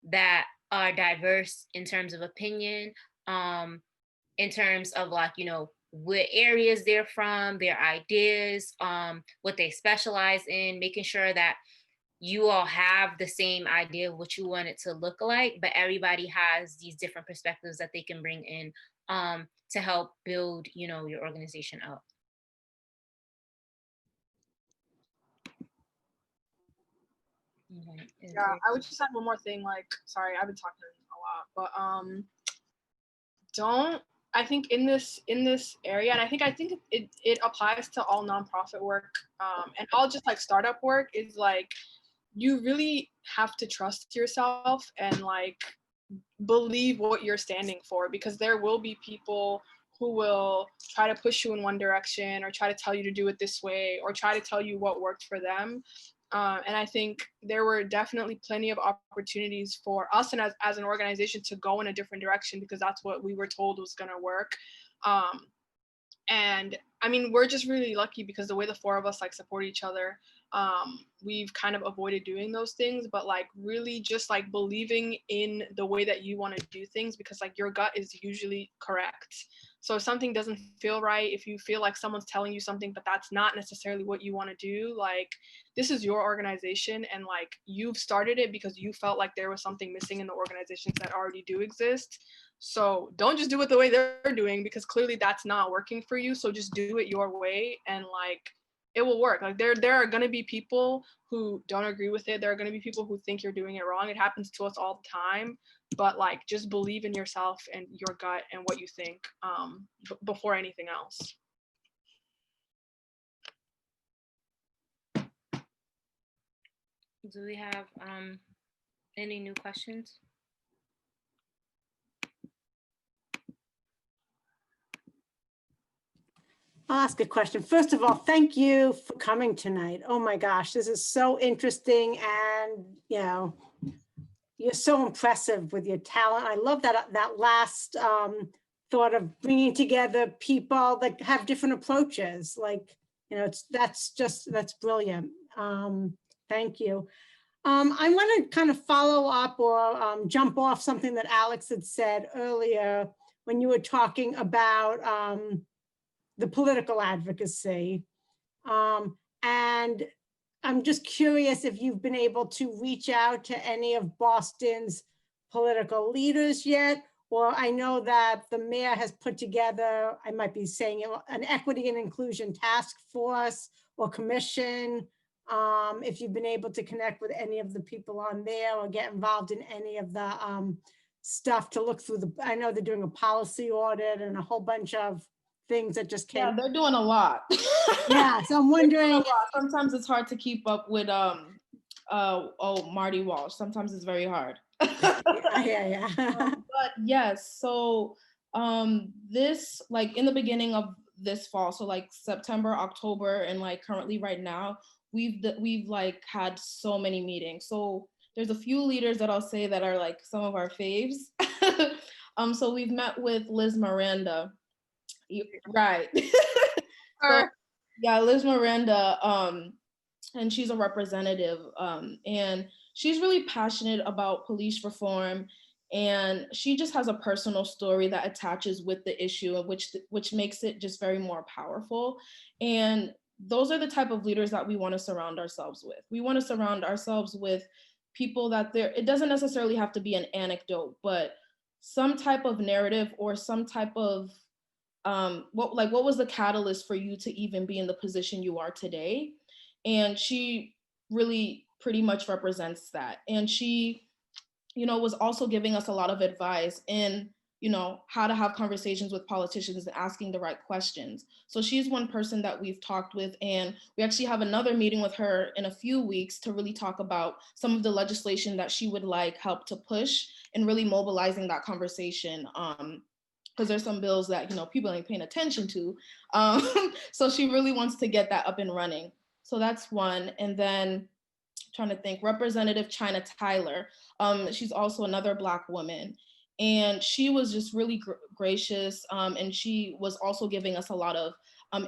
that are diverse in terms of opinion, in terms of like, you know, what areas they're from, their ideas, what they specialize in, making sure that you all have the same idea of what you want it to look like, but everybody has these different perspectives that they can bring in to help build, you know, your organization up. Okay. Yeah, I would just add one more thing. Like, sorry, I've been talking a lot, but don't. I think in this area, and I think it applies to all nonprofit work, and all just like startup work, is like you really have to trust yourself and like believe what you're standing for, because there will be people who will try to push you in one direction or try to tell you to do it this way or try to tell you what worked for them. And I think there were definitely plenty of opportunities for us and as an organization to go in a different direction because that's what we were told was going to work. And I mean, we're just really lucky because the way the four of us like support each other, we've kind of avoided doing those things, but like really just like believing in the way that you want to do things, because like your gut is usually correct. So if something doesn't feel right, if you feel like someone's telling you something, but that's not necessarily what you want to do, like this is your organization and like you've started it because you felt like there was something missing in the organizations that already do exist. So don't just do it the way they're doing because clearly that's not working for you. So just do it your way and like it will work. Like there are going to be people who don't agree with it. There are going to be people who think you're doing it wrong. It happens to us all the time. But like just believe in yourself and your gut and what you think before anything else. Do we have any new questions? I'll ask a question. First of all, thank you for coming tonight. Oh my gosh, this is so interesting, and you know, you're so impressive with your talent. I love that last thought of bringing together people that have different approaches. Like, you know, that's brilliant. Thank you. I want to kind of follow up or jump off something that Alex had said earlier when you were talking about the political advocacy. And I'm just curious if you've been able to reach out to any of Boston's political leaders yet, or I know that the mayor has put together, I might be saying it, an equity and inclusion task force or commission. If you've been able to connect with any of the people on there or get involved in any of the stuff to look through I know they're doing a policy audit and a whole bunch of things that just came. Yeah, they're doing a lot. Yeah, so I'm wondering. Sometimes it's hard to keep up with Marty Walsh. Sometimes it's very hard. Yeah. But yes, so this like in the beginning of this fall, so like September, October, and like currently right now, we've like had so many meetings. So there's a few leaders that I'll say that are like some of our faves. So we've met with Liz Miranda. Right. So, yeah, Liz Miranda, and she's a representative, and she's really passionate about police reform, and she just has a personal story that attaches with the issue, which makes it just very more powerful. And those are the type of leaders that we want to surround ourselves with. We want to surround ourselves with people that it doesn't necessarily have to be an anecdote, but some type of narrative or some type of what was the catalyst for you to even be in the position you are today? And she really pretty much represents that. And she, you know, was also giving us a lot of advice in, you know, how to have conversations with politicians and asking the right questions. So she's one person that we've talked with, and we actually have another meeting with her in a few weeks to really talk about some of the legislation that she would like help to push and really mobilizing that conversation. Because there's some bills that, you know, people ain't paying attention to. So she really wants to get that up and running. So that's one. And then trying to think, Representative China Tyler. She's also another Black woman. And she was just really gracious. And she was also giving us a lot of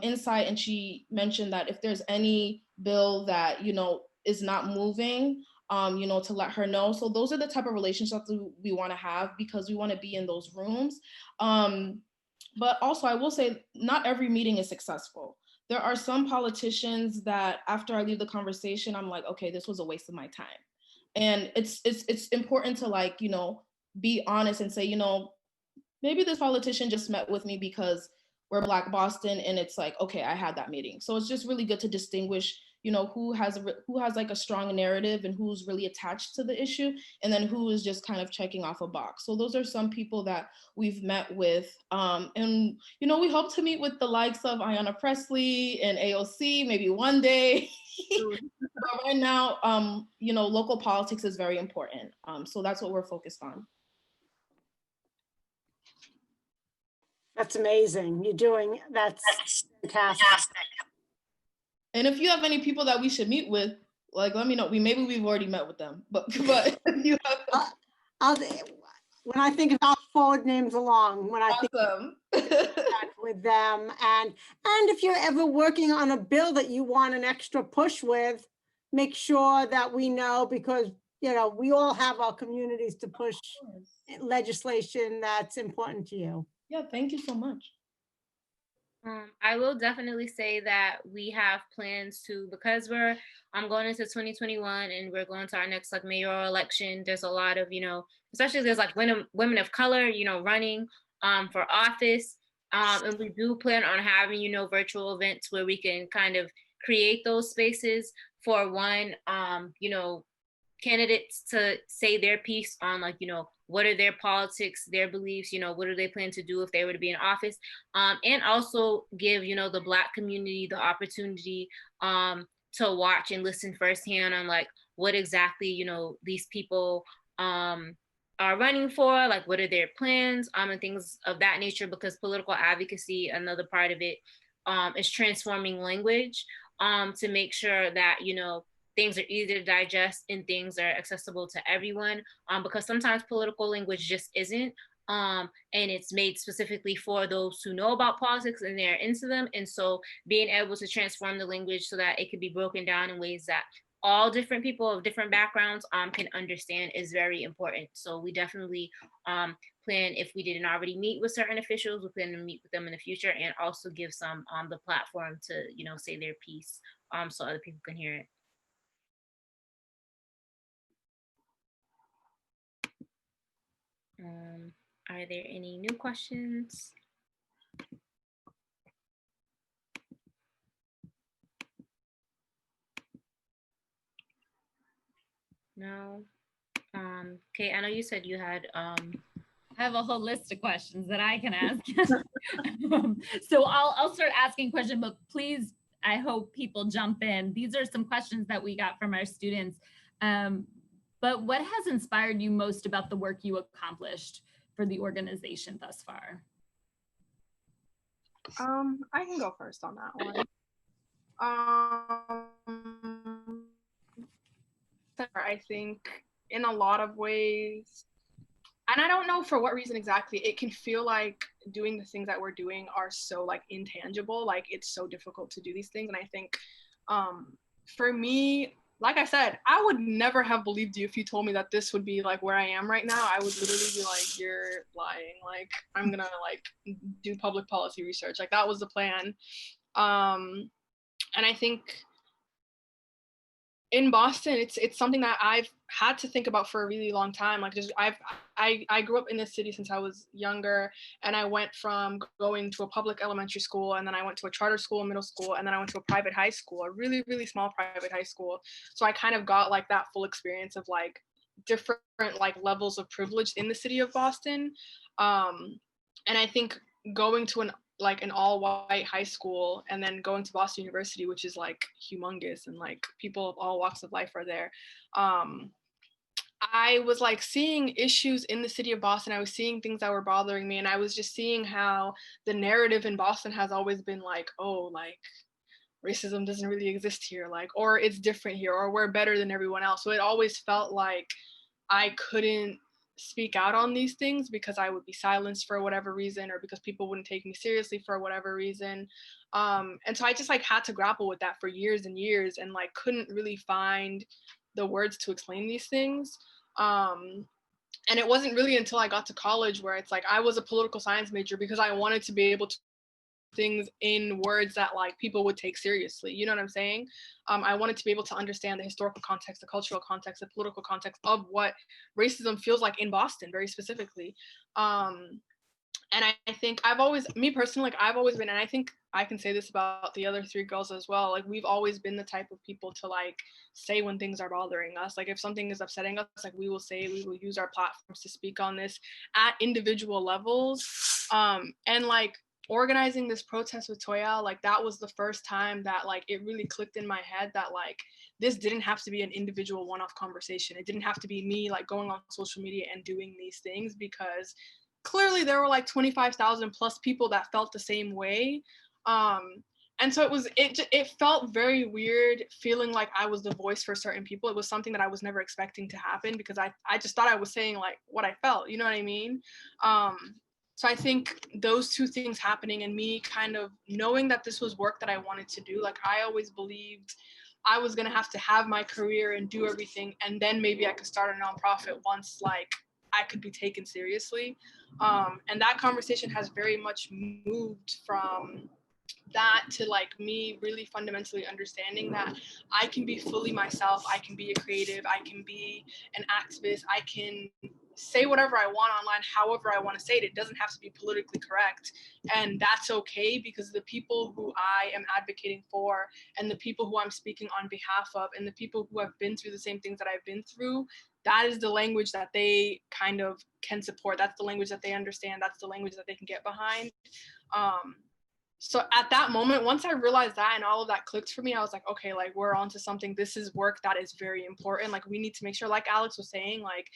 insight. And she mentioned that if there's any bill that, you know, is not moving, you know, to let her know. So those are the type of relationships we want to have, because we want to be in those rooms. But also I will say not every meeting is successful. There are some politicians that after I leave the conversation, I'm like, okay, this was a waste of my time. And it's important to, like, you know, be honest and say, you know, maybe this politician just met with me because we're Black Boston, and it's like, okay, I had that meeting. So it's just really good to distinguish, you know, who has like a strong narrative and who's really attached to the issue, and then who is just kind of checking off a box. So those are some people that we've met with. And, you know, we hope to meet with the likes of Ayanna Pressley and AOC maybe one day. But right now, you know, local politics is very important. So that's what we're focused on. That's amazing. That's fantastic. And if you have any people that we should meet with, like, let me know. Maybe we've already met with them, but if you have When I think I'll forward names along when I awesome. think with them. And if you're ever working on a bill that you want an extra push with, make sure that we know, because, you know, we all have our communities to push legislation that's important to you. Yeah, thank you so much. I will definitely say that we have plans to, because I'm going into 2021 and we're going to our next like mayoral election. There's a lot of, you know, especially there's like women of color, you know, running for office. And we do plan on having, you know, virtual events where we can kind of create those spaces for one, you know, candidates to say their piece on, like, you know, what are their politics, their beliefs, you know, what do they plan to do if they were to be in office, and also give, you know, the Black community the opportunity to watch and listen firsthand on like what exactly, you know, these people are running for, like what are their plans, and things of that nature, because political advocacy, another part of it, is transforming language to make sure that, you know, things are easy to digest and things are accessible to everyone, because sometimes political language just isn't, and it's made specifically for those who know about politics and they're into them. And so being able to transform the language so that it can be broken down in ways that all different people of different backgrounds can understand is very important. So we definitely plan, if we didn't already meet with certain officials, we plan to meet with them in the future and also give some the platform to, you know, say their piece so other people can hear it. Are there any new questions? No. Okay, I know you said you had I have a whole list of questions that I can ask. So I'll start asking questions, but please, I hope people jump in. These are some questions that we got from our students. But what has inspired you most about the work you accomplished for the organization thus far? I can go first on that one. I think in a lot of ways, and I don't know for what reason exactly, it can feel like doing the things that we're doing are so like intangible, like it's so difficult to do these things. And I think for me, like I said, I would never have believed you if you told me that this would be like where I am right now. I would literally be like, you're lying. Like, I'm gonna like do public policy research. Like that was the plan. And I think in Boston, it's something that I've had to think about for a really long time. Like just I grew up in this city since I was younger, and I went from going to a public elementary school, and then I went to a charter school in middle school, and then I went to a private high school, a really, really small private high school. So I kind of got like that full experience of like different like levels of privilege in the city of Boston. And I think going to an all-white high school and then going to Boston University, which is like humongous and like people of all walks of life are there. I was like seeing issues in the city of Boston. I was seeing things that were bothering me, and I was just seeing how the narrative in Boston has always been like, oh, like racism doesn't really exist here, like, or it's different here, or we're better than everyone else. So it always felt like I couldn't speak out on these things because I would be silenced for whatever reason, or because people wouldn't take me seriously for whatever reason. And so I just like had to grapple with that for years and years, and like couldn't really find the words to explain these things. And it wasn't really until I got to college where it's like I was a political science major because I wanted to be able to things in words that like people would take seriously, you know what I'm saying? I wanted to be able to understand the historical context, the cultural context, the political context of what racism feels like in Boston, very specifically. And I think I've always, me personally, like I've always been, and I think I can say this about the other three girls as well, like we've always been the type of people to like say when things are bothering us. Like if something is upsetting us, like we will say, we will use our platforms to speak on this at individual levels. And like organizing this protest with Toiell, like that was the first time that like it really clicked in my head that like this didn't have to be an individual one-off conversation. It didn't have to be me like going on social media and doing these things, because clearly there were like 25,000 plus people that felt the same way. And so it felt very weird feeling like I was the voice for certain people. It was something that I was never expecting to happen, because I just thought I was saying like what I felt, you know what I mean? So I think those two things happening and me kind of knowing that this was work that I wanted to do, like I always believed I was gonna have to have my career and do everything, and then maybe I could start a nonprofit once like I could be taken seriously. And that conversation has very much moved from that to like me really fundamentally understanding that I can be fully myself. I can be a creative. I can be an activist. I can say whatever I want online, however I want to say it. It doesn't have to be politically correct. And that's okay, because the people who I am advocating for and the people who I'm speaking on behalf of and the people who have been through the same things that I've been through, that is the language that they kind of can support. That's the language that they understand. That's the language that they can get behind. So at that moment, once I realized that and all of that clicked for me, I was like, okay, like we're onto something. This is work that is very important. Like we need to make sure, like Alex was saying, like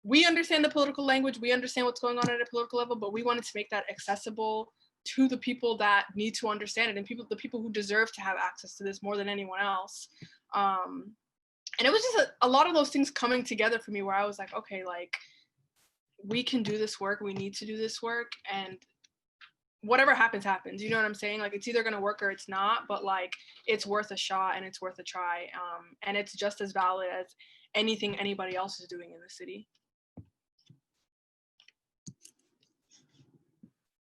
we understand the political language, we understand what's going on at a political level, but we wanted to make that accessible to the people that need to understand it and the people who deserve to have access to this more than anyone else. And it was just a lot of those things coming together for me where I was like, okay, like we can do this work, we need to do this work, and whatever happens, happens. You know what I'm saying? Like it's either gonna work or it's not, but like it's worth a shot and it's worth a try. And it's just as valid as anything anybody else is doing in the city.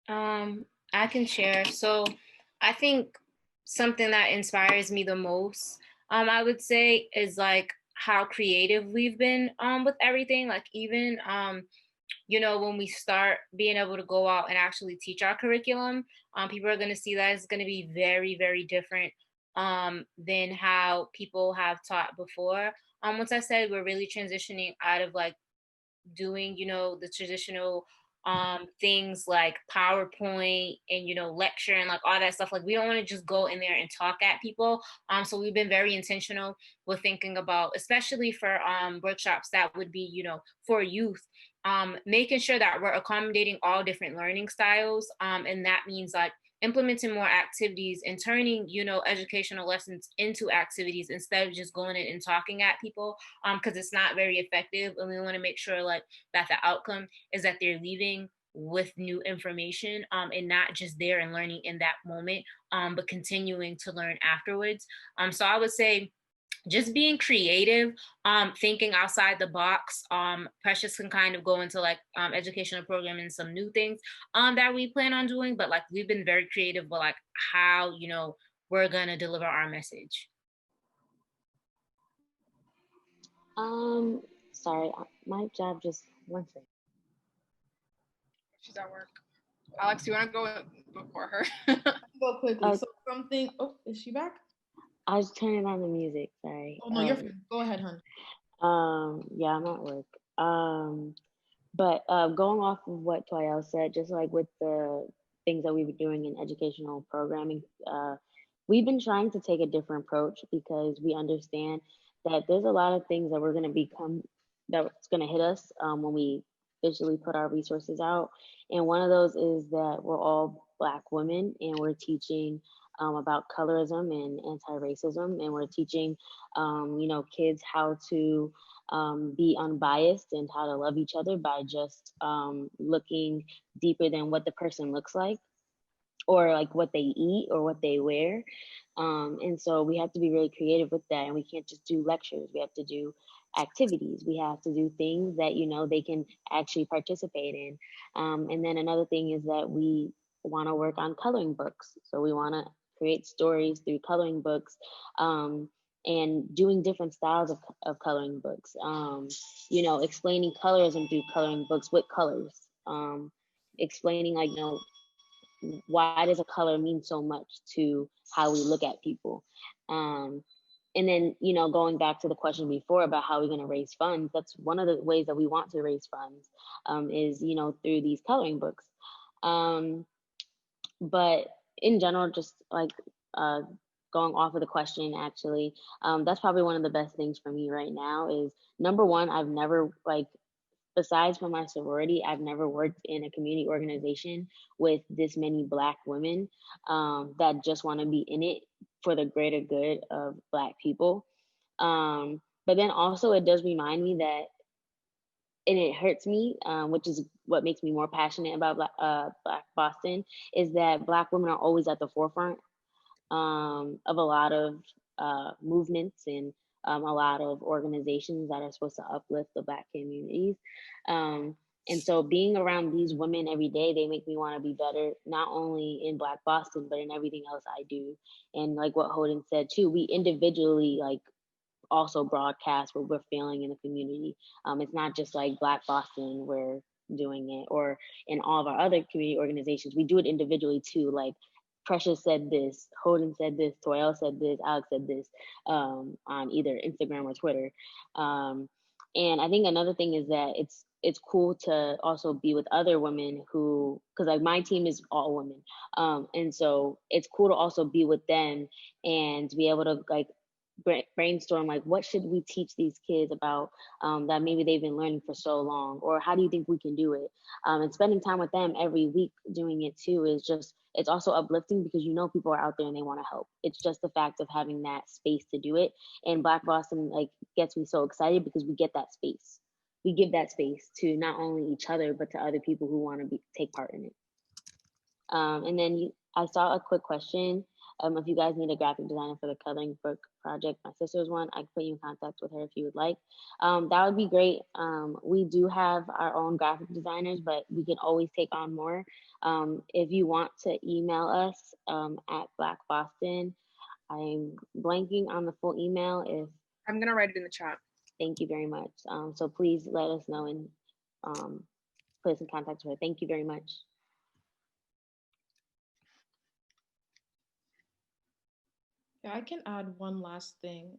I can share. So I think something that inspires me the most, I would say, is like how creative we've been with everything. Like even you know, when we start being able to go out and actually teach our curriculum, people are going to see that it's going to be very, very different than how people have taught before. Once I said we're really transitioning out of like doing, you know, the traditional things like PowerPoint and, you know, lecture and like all that stuff. Like we don't want to just go in there and talk at people. So we've been very intentional with thinking about, especially for workshops that would be, you know, for youth, making sure that we're accommodating all different learning styles. And that means like implementing more activities and turning, you know, educational lessons into activities instead of just going in and talking at people, because it's not very effective. And we want to make sure like that the outcome is that they're leaving with new information, and not just there and learning in that moment, but continuing to learn afterwards. So I would say just being creative, thinking outside the box. Precious can kind of go into like educational programming, some new things that we plan on doing, but like we've been very creative with like how, you know, we're gonna deliver our message. Sorry, my job just one second. She's at work. Alex, do you want to go before her? Go quickly. So something. Oh, is she back? I was turning on the music. Sorry. Oh no, you're fine. Go ahead, hon. Yeah, I'm at work. But going off of what Toiell said, just like with the things that we've been doing in educational programming, we've been trying to take a different approach because we understand that there's a lot of things that we're going to become, that's going to hit us when we visually put our resources out. And one of those is that we're all Black women and we're teaching about colorism and anti-racism, and we're teaching, you know, kids how to be unbiased and how to love each other by just looking deeper than what the person looks like, or like what they eat or what they wear. And so we have to be really creative with that, and we can't just do lectures. We have to do activities. We have to do things that, you know, they can actually participate in. And then another thing is that we want to work on coloring books. So we want to create stories through coloring books, and doing different styles of coloring books, you know, explaining colorism through coloring books with colors. explaining like, why does a color mean so much to how we look at people? And then, going back to the question before about how we're going to raise funds, that's one of the ways that we want to raise funds, is, through these coloring books. But in general, just like going off of the question, actually, that's probably one of the best things for me right now is, number one, I've never, besides from my sorority, I've never worked in a community organization with this many Black women that just want to be in it for the greater good of Black people. But then also it does remind me that, and it hurts me, which is what makes me more passionate about Black Boston, is that Black women are always at the forefront of a lot of movements and a lot of organizations that are supposed to uplift the Black communities. And so being around these women every day, they make me want to be better, not only in Black Boston, but in everything else I do. And like what Holden said too, we individually also broadcast what we're feeling in the community. It's not just like Black Boston, we're doing it, or in all of our other community organizations, we do it individually too. Like Precious said this, Holden said this, Toiell said this, Alex said this, on either Instagram or Twitter. And I think another thing is that it's cool to also be with other women who, because like my team is all women. And so it's cool to also be with them and to be able to brainstorm what should we teach these kids about that maybe they've been learning for so long, or how do you think we can do it? And spending time with them every week doing it too is just, it's also uplifting because people are out there and they want to help. It's just the fact of having that space to do it. And Black Boston gets me so excited because we get that space. We give that space to not only each other, but to other people who want to take part in it. And then I saw a quick question. If you guys need a graphic designer for the coloring book project, my sister's one, I can put you in contact with her if you would like. That would be great. We do have our own graphic designers, but we can always take on more. If you want to email us at Black Boston, I'm blanking on the full email. I'm gonna write it in the chat. Thank you very much. So please let us know and put us in contact with her. Thank you very much. Yeah, I can add one last thing.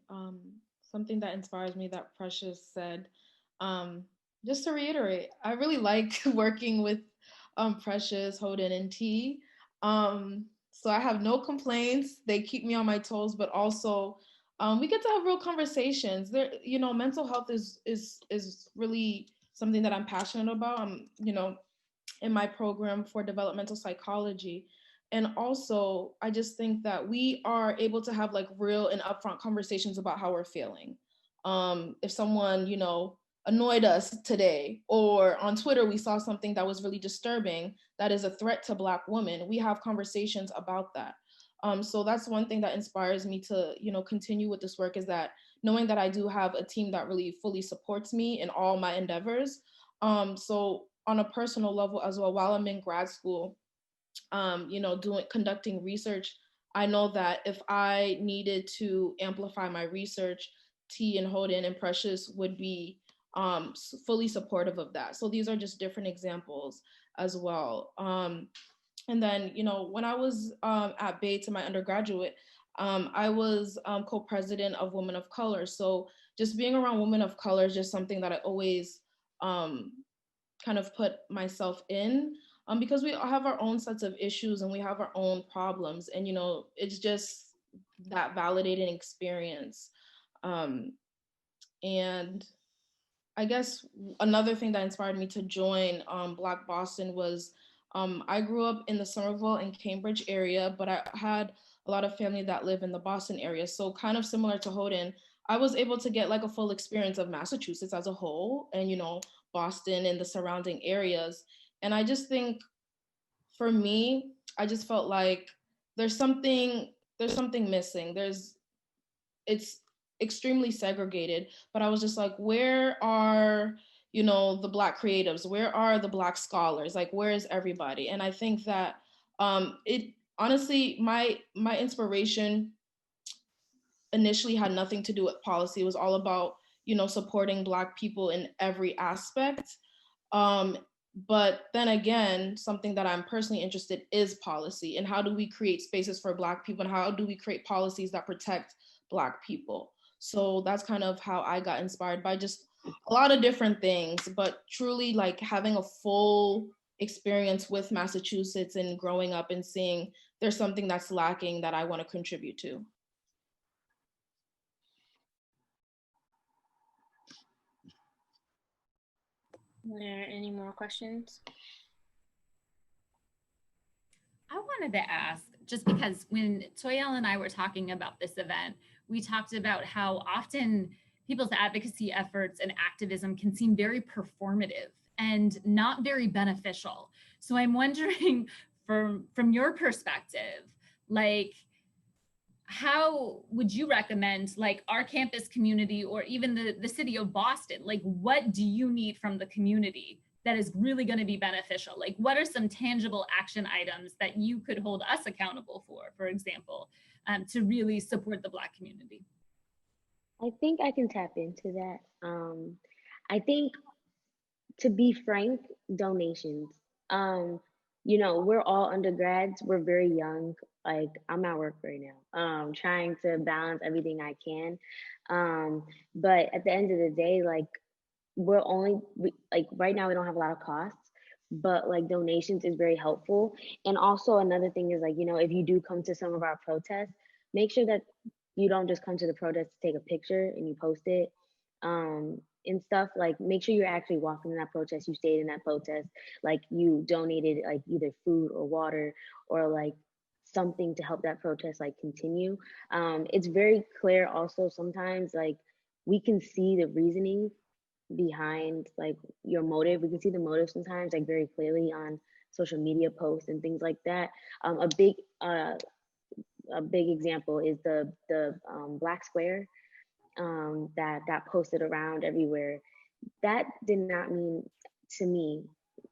Something that inspires me that Precious said. Just to reiterate, I really like working with Precious, Holden, and T. So I have no complaints. They keep me on my toes, but also we get to have real conversations. There, mental health is really something that I'm passionate about. I'm, in my program for developmental psychology. And also, I just think that we are able to have real and upfront conversations about how we're feeling. If someone, annoyed us today, or on Twitter, we saw something that was really disturbing, that is a threat to Black women, we have conversations about that. So that's one thing that inspires me to, continue with this work, is that knowing that I do have a team that really fully supports me in all my endeavors. So on a personal level as well, while I'm in grad school, conducting research, I know that if I needed to amplify my research, T and Holden and Precious would be fully supportive of that. So these are just different examples as well. And then, when I was at Bates in my undergraduate, I was co-president of Women of Color. So just being around women of color is just something that I always kind of put myself in, because we all have our own sets of issues and we have our own problems. And, it's just that validating experience. And I guess another thing that inspired me to join Black Boston was I grew up in the Somerville and Cambridge area, but I had a lot of family that live in the Boston area. So kind of similar to Holden, I was able to get a full experience of Massachusetts as a whole and, Boston and the surrounding areas. And I just think for me, I just felt like there's something missing. It's extremely segregated, but I was just like, where are, the Black creatives? Where are the Black scholars? Where is everybody? And I think that it honestly, my inspiration initially had nothing to do with policy. It was all about, supporting Black people in every aspect. But then again, something that I'm personally interested is policy, and how do we create spaces for Black people, and how do we create policies that protect Black people? So that's kind of how I got inspired by just a lot of different things, but truly like having a full experience with Massachusetts and growing up and seeing there's something that's lacking that I want to contribute to. Are there any more questions? I wanted to ask, just because when Toiell and I were talking about this event, we talked about how often people's advocacy efforts and activism can seem very performative and not very beneficial. So I'm wondering, from your perspective, like, how would you recommend like our campus community or even the city of Boston, like what do you need from the community that is really going to be beneficial? Like what are some tangible action items that you could hold us accountable for example, to really support the Black community? I think I can tap into that. I think, to be frank, donations. You know, we're all undergrads, we're very young. Like, I'm at work right now, trying to balance everything I can. But at the end of the day, like, like right now we don't have a lot of costs, but like donations is very helpful. And also another thing is, like, you know, if you do come to some of our protests, make sure that you don't just come to the protest to take a picture and you post it, and stuff. Like, make sure you're actually walking in that protest, you stayed in that protest, like you donated like either food or water or like something to help that protest like continue. It's very clear also sometimes, like, we can see the reasoning behind like your motive. We can see the motive sometimes like very clearly on social media posts and things like that. A big example is the Black Square that got posted around everywhere. That did not mean to me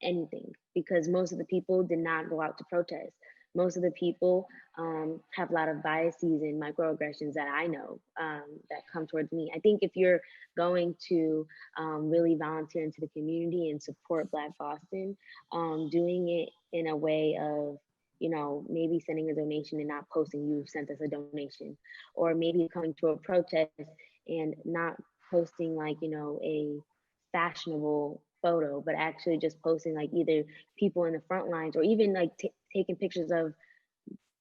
anything, because most of the people did not go out to protest. Most of the people have a lot of biases and microaggressions that I know that come towards me. I think if you're going to really volunteer into the community and support Black Boston, doing it in a way of, you know, maybe sending a donation and not posting you sent us a donation, or maybe coming to a protest and not posting like, you know, a fashionable photo, but actually just posting like either people in the front lines, or even like taking pictures of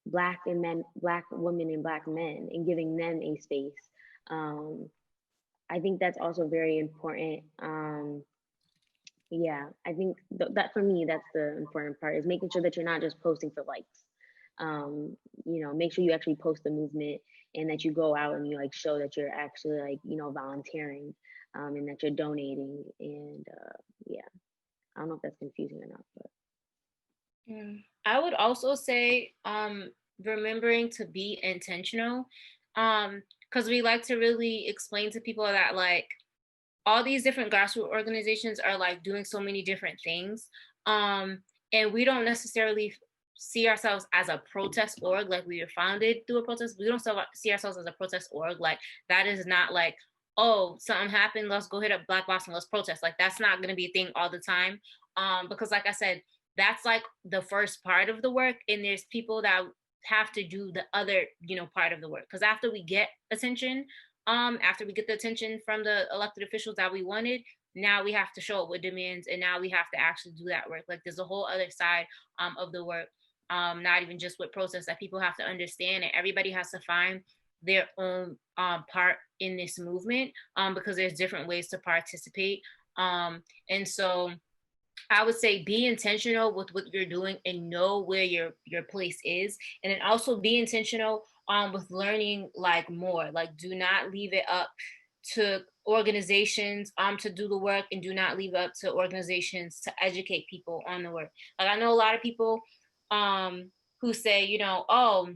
Black women and Black men and giving them a space. I think that's also very important. Yeah, I think that for me, that's the important part, is making sure that you're not just posting for likes. You know, make sure you actually post the movement, and that you go out and you like show that you're actually like, you know, volunteering, and that you're donating. And yeah, I don't know if that's confusing or not, but. Yeah. I would also say remembering to be intentional, because we like to really explain to people that like all these different grassroots organizations are like doing so many different things, and we don't necessarily see ourselves as a protest org. Like, we were founded through a protest. We don't see ourselves as a protest org. Like, that is not like, oh, something happened, let's go hit up Black Boston, let's protest. Like, that's not going to be a thing all the time, because like I said, that's like the first part of the work, and there's people that have to do the other, you know, part of the work. Because after we get attention, after we get the attention from the elected officials that we wanted, now we have to show up with demands, and now we have to actually do that work. Like, there's a whole other side of the work, not even just with protests, that people have to understand, and everybody has to find their own part in this movement, because there's different ways to participate. And so I would say be intentional with what you're doing and know where your place is. And then also be intentional with learning like more. Like, do not leave it up to organizations to do the work, and do not leave it up to organizations to educate people on the work. Like, I know a lot of people who say, you know, oh,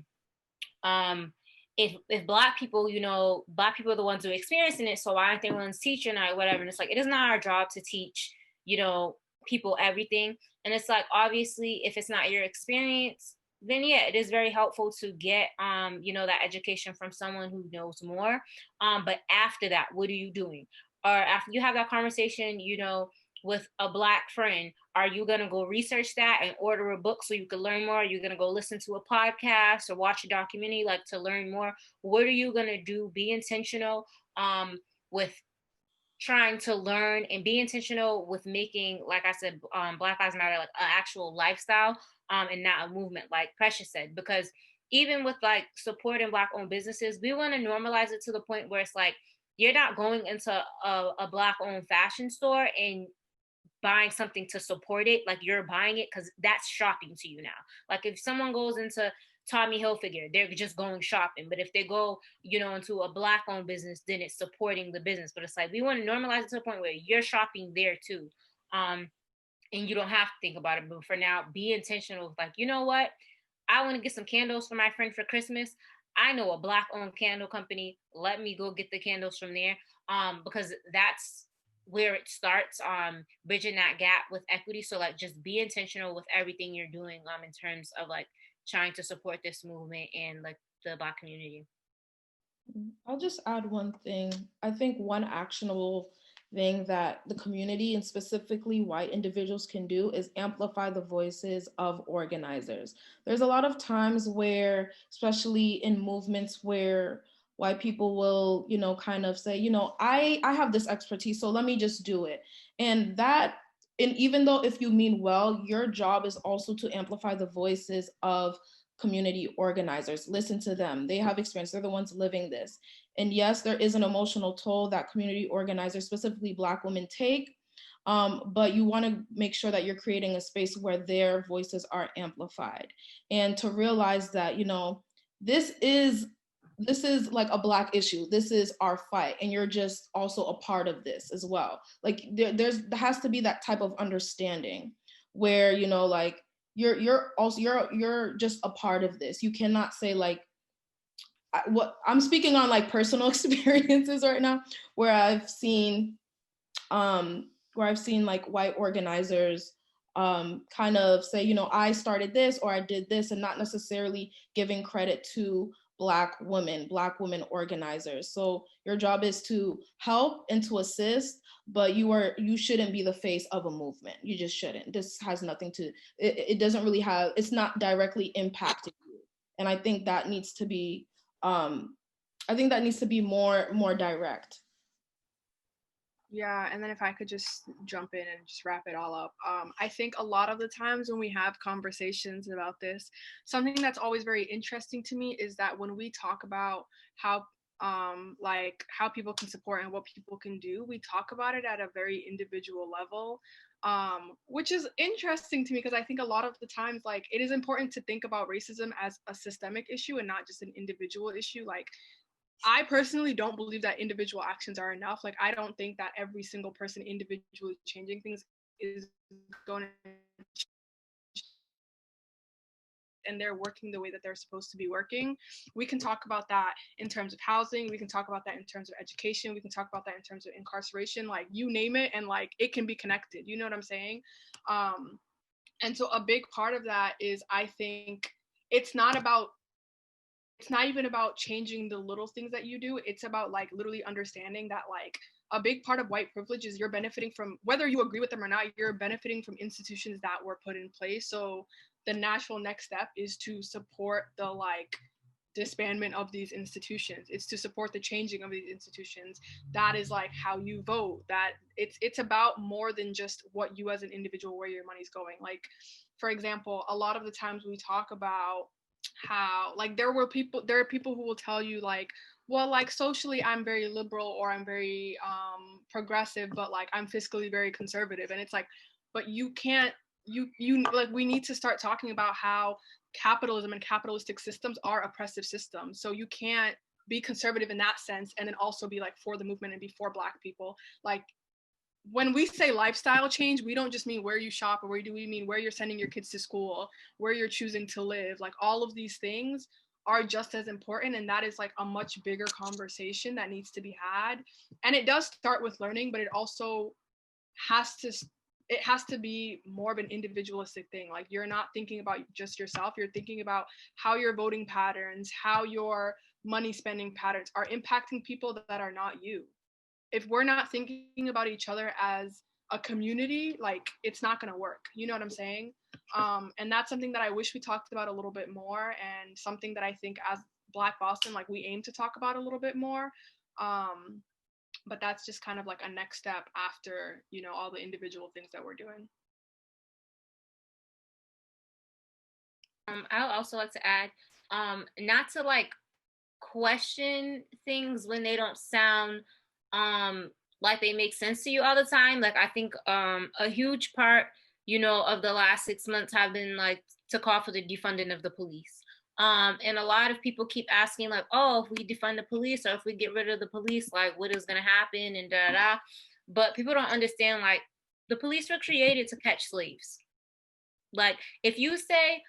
if Black people, you know, Black people are the ones who are experiencing it, so why aren't they the ones teaching or whatever? And it's like, it is not our job to teach, you know, people everything. And it's like, obviously, if it's not your experience, then yeah, it is very helpful to get you know, that education from someone who knows more. But after that, what are you doing? Or after you have that conversation, you know, with a Black friend, are you going to go research that and order a book so you can learn more? Are you going to go listen to a podcast or watch a documentary like to learn more? What are you going to do? Be intentional with trying to learn, and be intentional with making, like I said, Black Lives Matter like an actual lifestyle, and not a movement, like Precious said. Because even with like supporting Black owned businesses, we want to normalize it to the point where it's like, you're not going into a Black owned fashion store and buying something to support it. Like, you're buying it because that's shopping to you now. Like, if someone goes into Tommy Hilfiger, they're just going shopping. But if they go, into a Black owned business, then it's supporting the business. But it's like, we want to normalize it to the point where you're shopping there too. And you don't have to think about it. But for now, be intentional with like, you know what? I want to get some candles for my friend for Christmas. I know a Black owned candle company. Let me go get the candles from there. Because that's where it starts, bridging that gap with equity. So like, just be intentional with everything you're doing, in terms of like trying to support this movement and like the Black community. I'll just add one thing. I think one actionable thing that the community and specifically white individuals can do is amplify the voices of organizers. There's a lot of times where, especially in movements where white people will, kind of say, I have this expertise, so let me just do it. And even though if you mean well, your job is also to amplify the voices of community organizers. Listen to them. They have experience. They're the ones living this. And yes, there is an emotional toll that community organizers, specifically Black women, take. But you want to make sure that you're creating a space where their voices are amplified, and to realize that, this is like a Black issue. This is our fight, and you're just also a part of this as well. Like there has to be that type of understanding where, like, you're just a part of this. You cannot say like, what I'm speaking on like personal experiences right now, where I've seen like white organizers kind of say, I started this or I did this, and not necessarily giving credit to Black women organizers. So your job is to help and to assist, but you shouldn't be the face of a movement. You just shouldn't. This has nothing to, it doesn't really have, it's not directly impacting you. And I think that needs to be, more direct. Yeah, and then if I could just jump in and just wrap it all up. I think a lot of the times when we have conversations about this, something that's always very interesting to me is that when we talk about how people can support and what people can do, we talk about it at a very individual level, which is interesting to me because I think a lot of the times, like, it is important to think about racism as a systemic issue and not just an individual issue. Like, I personally don't believe that individual actions are enough. Like, I don't think that every single person individually changing things is going to, and they're working the way that they're supposed to be working. We can talk about that in terms of housing. We can talk about that in terms of education. We can talk about that in terms of incarceration, like, you name it, and like, it can be connected. You know what I'm saying? And so a big part of that is, I think it's not even about changing the little things that you do. It's about like literally understanding that like a big part of white privilege is you're benefiting from, whether you agree with them or not, you're benefiting from institutions that were put in place. So the natural next step is to support the like disbandment of these institutions. It's to support the changing of these institutions. That is like how you vote. That it's about more than just what you as an individual, where your money's going. Like, for example, a lot of the times we talk about how like there are people who will tell you like, well, like, socially I'm very liberal or I'm very progressive, but like I'm fiscally very conservative. And it's like, but you can't, you like, we need to start talking about how capitalism and capitalistic systems are oppressive systems. So you can't be conservative in that sense and then also be like for the movement and be for Black people. Like, when we say lifestyle change, we don't just mean where you shop, or we mean where you're sending your kids to school, where you're choosing to live. Like, all of these things are just as important, and that is like a much bigger conversation that needs to be had. And it does start with learning, but it also has to be more of an individualistic thing. Like, you're not thinking about just yourself, you're thinking about how your voting patterns, how your money spending patterns are impacting people that are not you. If we're not thinking about each other as a community, like it's not going to work. You know what I'm saying? And that's something that I wish we talked about a little bit more, and something that I think as Black Boston, like we aim to talk about a little bit more. But that's just kind of like a next step after, you know, all the individual things that we're doing. I would also like to add, not to like question things when they don't sound like they make sense to you all the time. Like I think a huge part, you know, of the last 6 months have been like to call for the defunding of the police. And a lot of people keep asking like, oh, if we defund the police or if we get rid of the police, like what is gonna happen and da da. But people don't understand like the police were created to catch slaves. Like if you say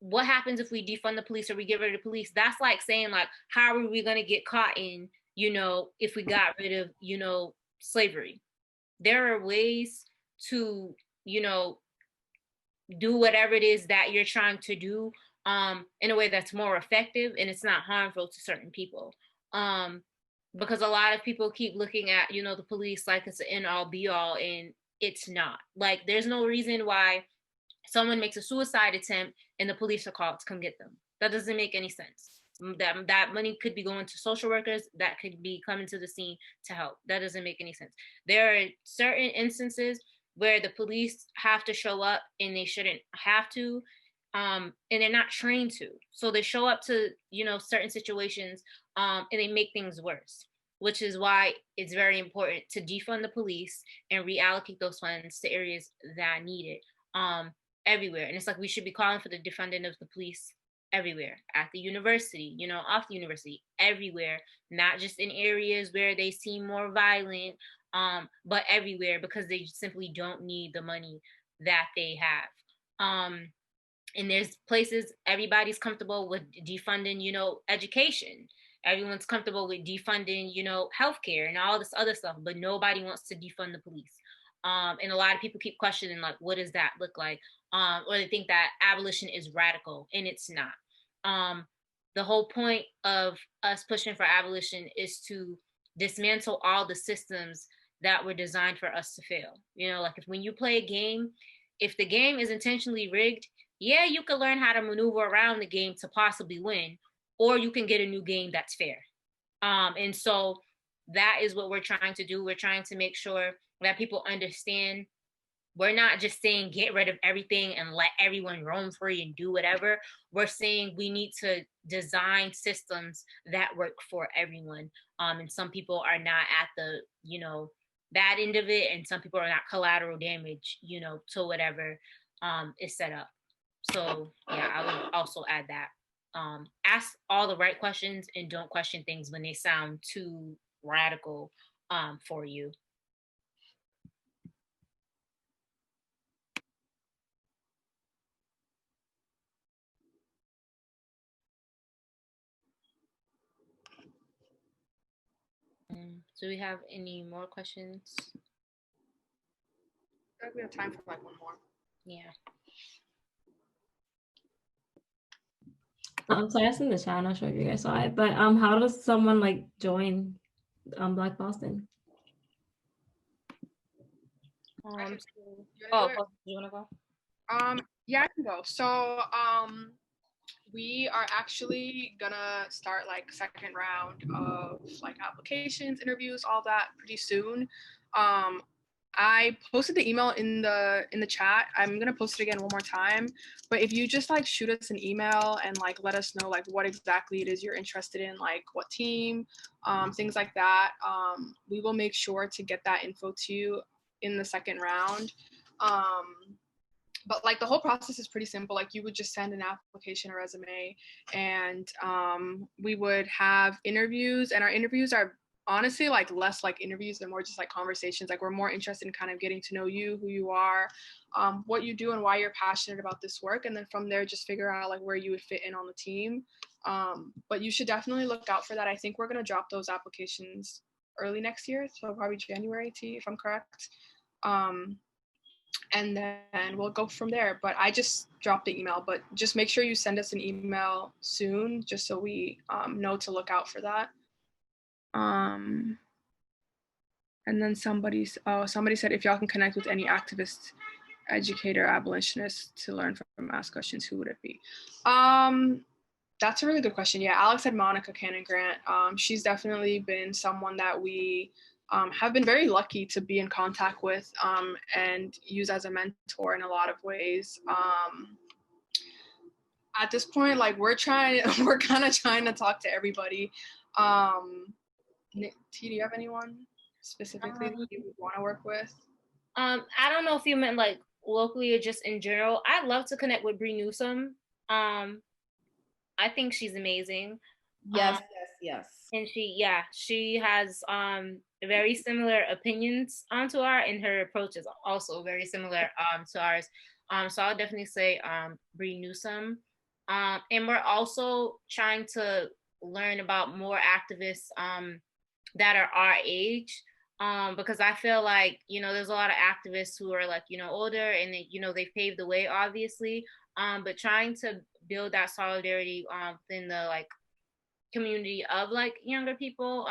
what happens if we defund the police or we get rid of the police, that's like saying like, how are we gonna get caught in, you know, if we got rid of, you know, slavery? There are ways to, you know, do whatever it is that you're trying to do in a way that's more effective and it's not harmful to certain people. Because a lot of people keep looking at, you know, the police like it's an end all be all, and it's not. Like there's no reason why someone makes a suicide attempt and the police are called to come get them. That doesn't make any sense. That money could be going to social workers, that could be coming to the scene to help. That doesn't make any sense. There are certain instances where the police have to show up and they shouldn't have to, and they're not trained to. So they show up to, you know, certain situations and they make things worse, which is why it's very important to defund the police and reallocate those funds to areas that need it everywhere. And it's like we should be calling for the defunding of the police everywhere, at the university, you know, off the university, everywhere, not just in areas where they seem more violent, but everywhere, because they simply don't need the money that they have. And there's places everybody's comfortable with defunding, you know, education. Everyone's comfortable with defunding, you know, healthcare and all this other stuff, but nobody wants to defund the police. And a lot of people keep questioning, like, what does that look like? Or they think that abolition is radical, and it's not. The whole point of us pushing for abolition is to dismantle all the systems that were designed for us to fail. You know, like when you play a game, if the game is intentionally rigged, yeah, you can learn how to maneuver around the game to possibly win, or you can get a new game that's fair. And so that is what we're trying to do. We're trying to make sure that people understand we're not just saying get rid of everything and let everyone roam free and do whatever. We're saying we need to design systems that work for everyone. And some people are not at the, you know, bad end of it, and some people are not collateral damage, you know, to whatever is set up. So yeah, I would also add that. Ask all the right questions and don't question things when they sound too radical for you. Do we have any more questions? I think we have time for like one more. Yeah. So I asked in the chat, I'm not sure if you guys saw it, but how does someone like join Black Boston? Oh, you wanna go? Yeah, I can go. So we are actually gonna start like second round of like applications, interviews, all that pretty soon. I posted the email in the chat. I'm gonna post it again one more time. But if you just like shoot us an email and like let us know like what exactly it is you're interested in, like what team, things like that, we will make sure to get that info to you in the second round. But like the whole process is pretty simple. Like you would just send an application or resume, and we would have interviews, and our interviews are honestly like less like interviews and more just like conversations. Like we're more interested in kind of getting to know you, who you are, what you do and why you're passionate about this work. And then from there, just figure out like where you would fit in on the team. But you should definitely look out for that. I think we're gonna drop those applications early next year. So probably January, if I'm correct. And then we'll go from there. But I just dropped the email, but just make sure you send us an email soon, just so we know to look out for that. And And then somebody said, if y'all can connect with any activist, educator, abolitionist to learn from, ask questions, who would it be? That's a really good question. Yeah, Alex said Monica Cannon Grant. She's definitely been someone that we have been very lucky to be in contact with and use as a mentor in a lot of ways. At this point, like we're kind of trying to talk to everybody. T, do you have anyone specifically that you would want to work with? I don't know if you meant like locally or just in general. I'd love to connect with Bree Newsome. I think she's amazing. Yes, yes. And she has very similar opinions to ours, and her approach is also very similar to ours. So I'll definitely say Bree Newsome. And we're also trying to learn about more activists that are our age. Because I feel like, there's a lot of activists who are like, older and they, they've paved the way, obviously. But trying to build that solidarity within the like community of like younger people,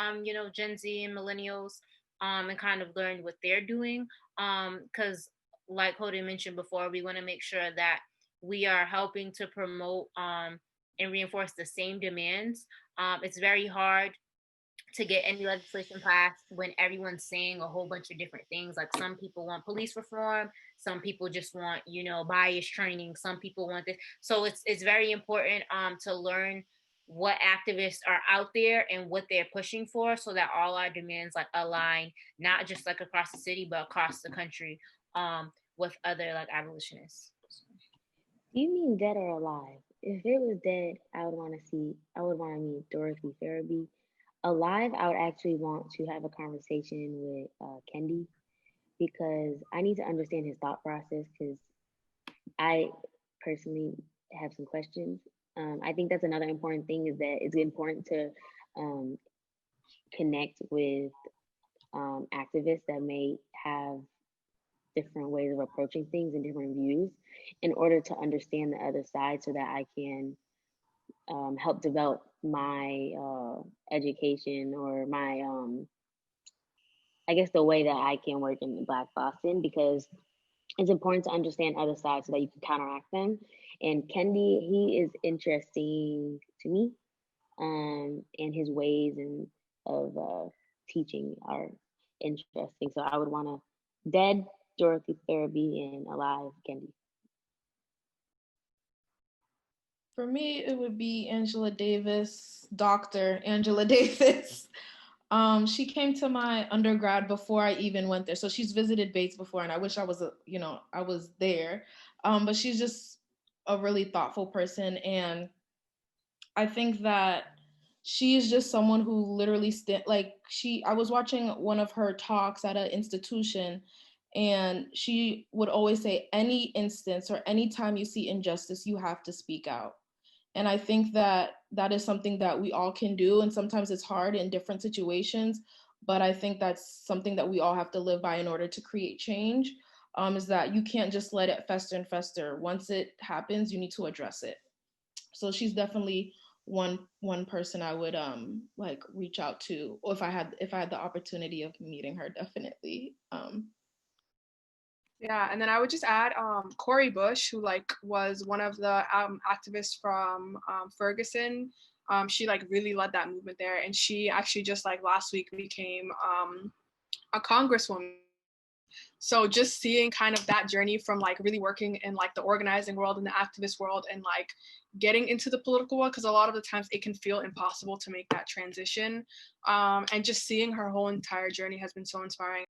Gen Z and millennials, and kind of learn what they're doing. Because like Hoden mentioned before, we want to make sure that we are helping to promote and reinforce the same demands. It's very hard to get any legislation passed when everyone's saying a whole bunch of different things. Like some people want police reform, some people just want, bias training, some people want this. So it's very important to learn what activists are out there and what they're pushing for, so that all our demands like align, not just like across the city, but across the country with other like abolitionists. Do you mean dead or alive? If it was dead, I would want to meet Dorothy Farabee. Alive, I would actually want to have a conversation with Kendi, because I need to understand his thought process, because I personally have some questions. I think that's another important thing, is that it's important to connect with activists that may have different ways of approaching things and different views, in order to understand the other side, so that I can help develop my education, or my I guess the way that I can work in Black Boston, because it's important to understand other sides so that you can counteract them. And Kendi, he is interesting to me, and his ways of teaching are interesting. So I would want to dead Dorothy Farabee and alive Kendi. For me, it would be Angela Davis, Dr. Angela Davis. She came to my undergrad before I even went there. So she's visited Bates before, and I wish I was, I was there. But she's just a really thoughtful person. And I think that she is just someone who literally, I was watching one of her talks at an institution, and she would always say, any instance or any time you see injustice, you have to speak out. And I think that that is something that we all can do. And sometimes it's hard in different situations, but I think that's something that we all have to live by in order to create change, is that you can't just let it fester and fester. Once it happens, you need to address it. So she's definitely one person I would reach out to, or if I had the opportunity of meeting her, definitely. Yeah, and then I would just add Cori Bush, who was one of the activists from Ferguson. She really led that movement there, and she actually just last week became a congresswoman. So just seeing kind of that journey from really working in the organizing world and the activist world, and getting into the political world, because a lot of the times it can feel impossible to make that transition. And just seeing her whole entire journey has been so inspiring.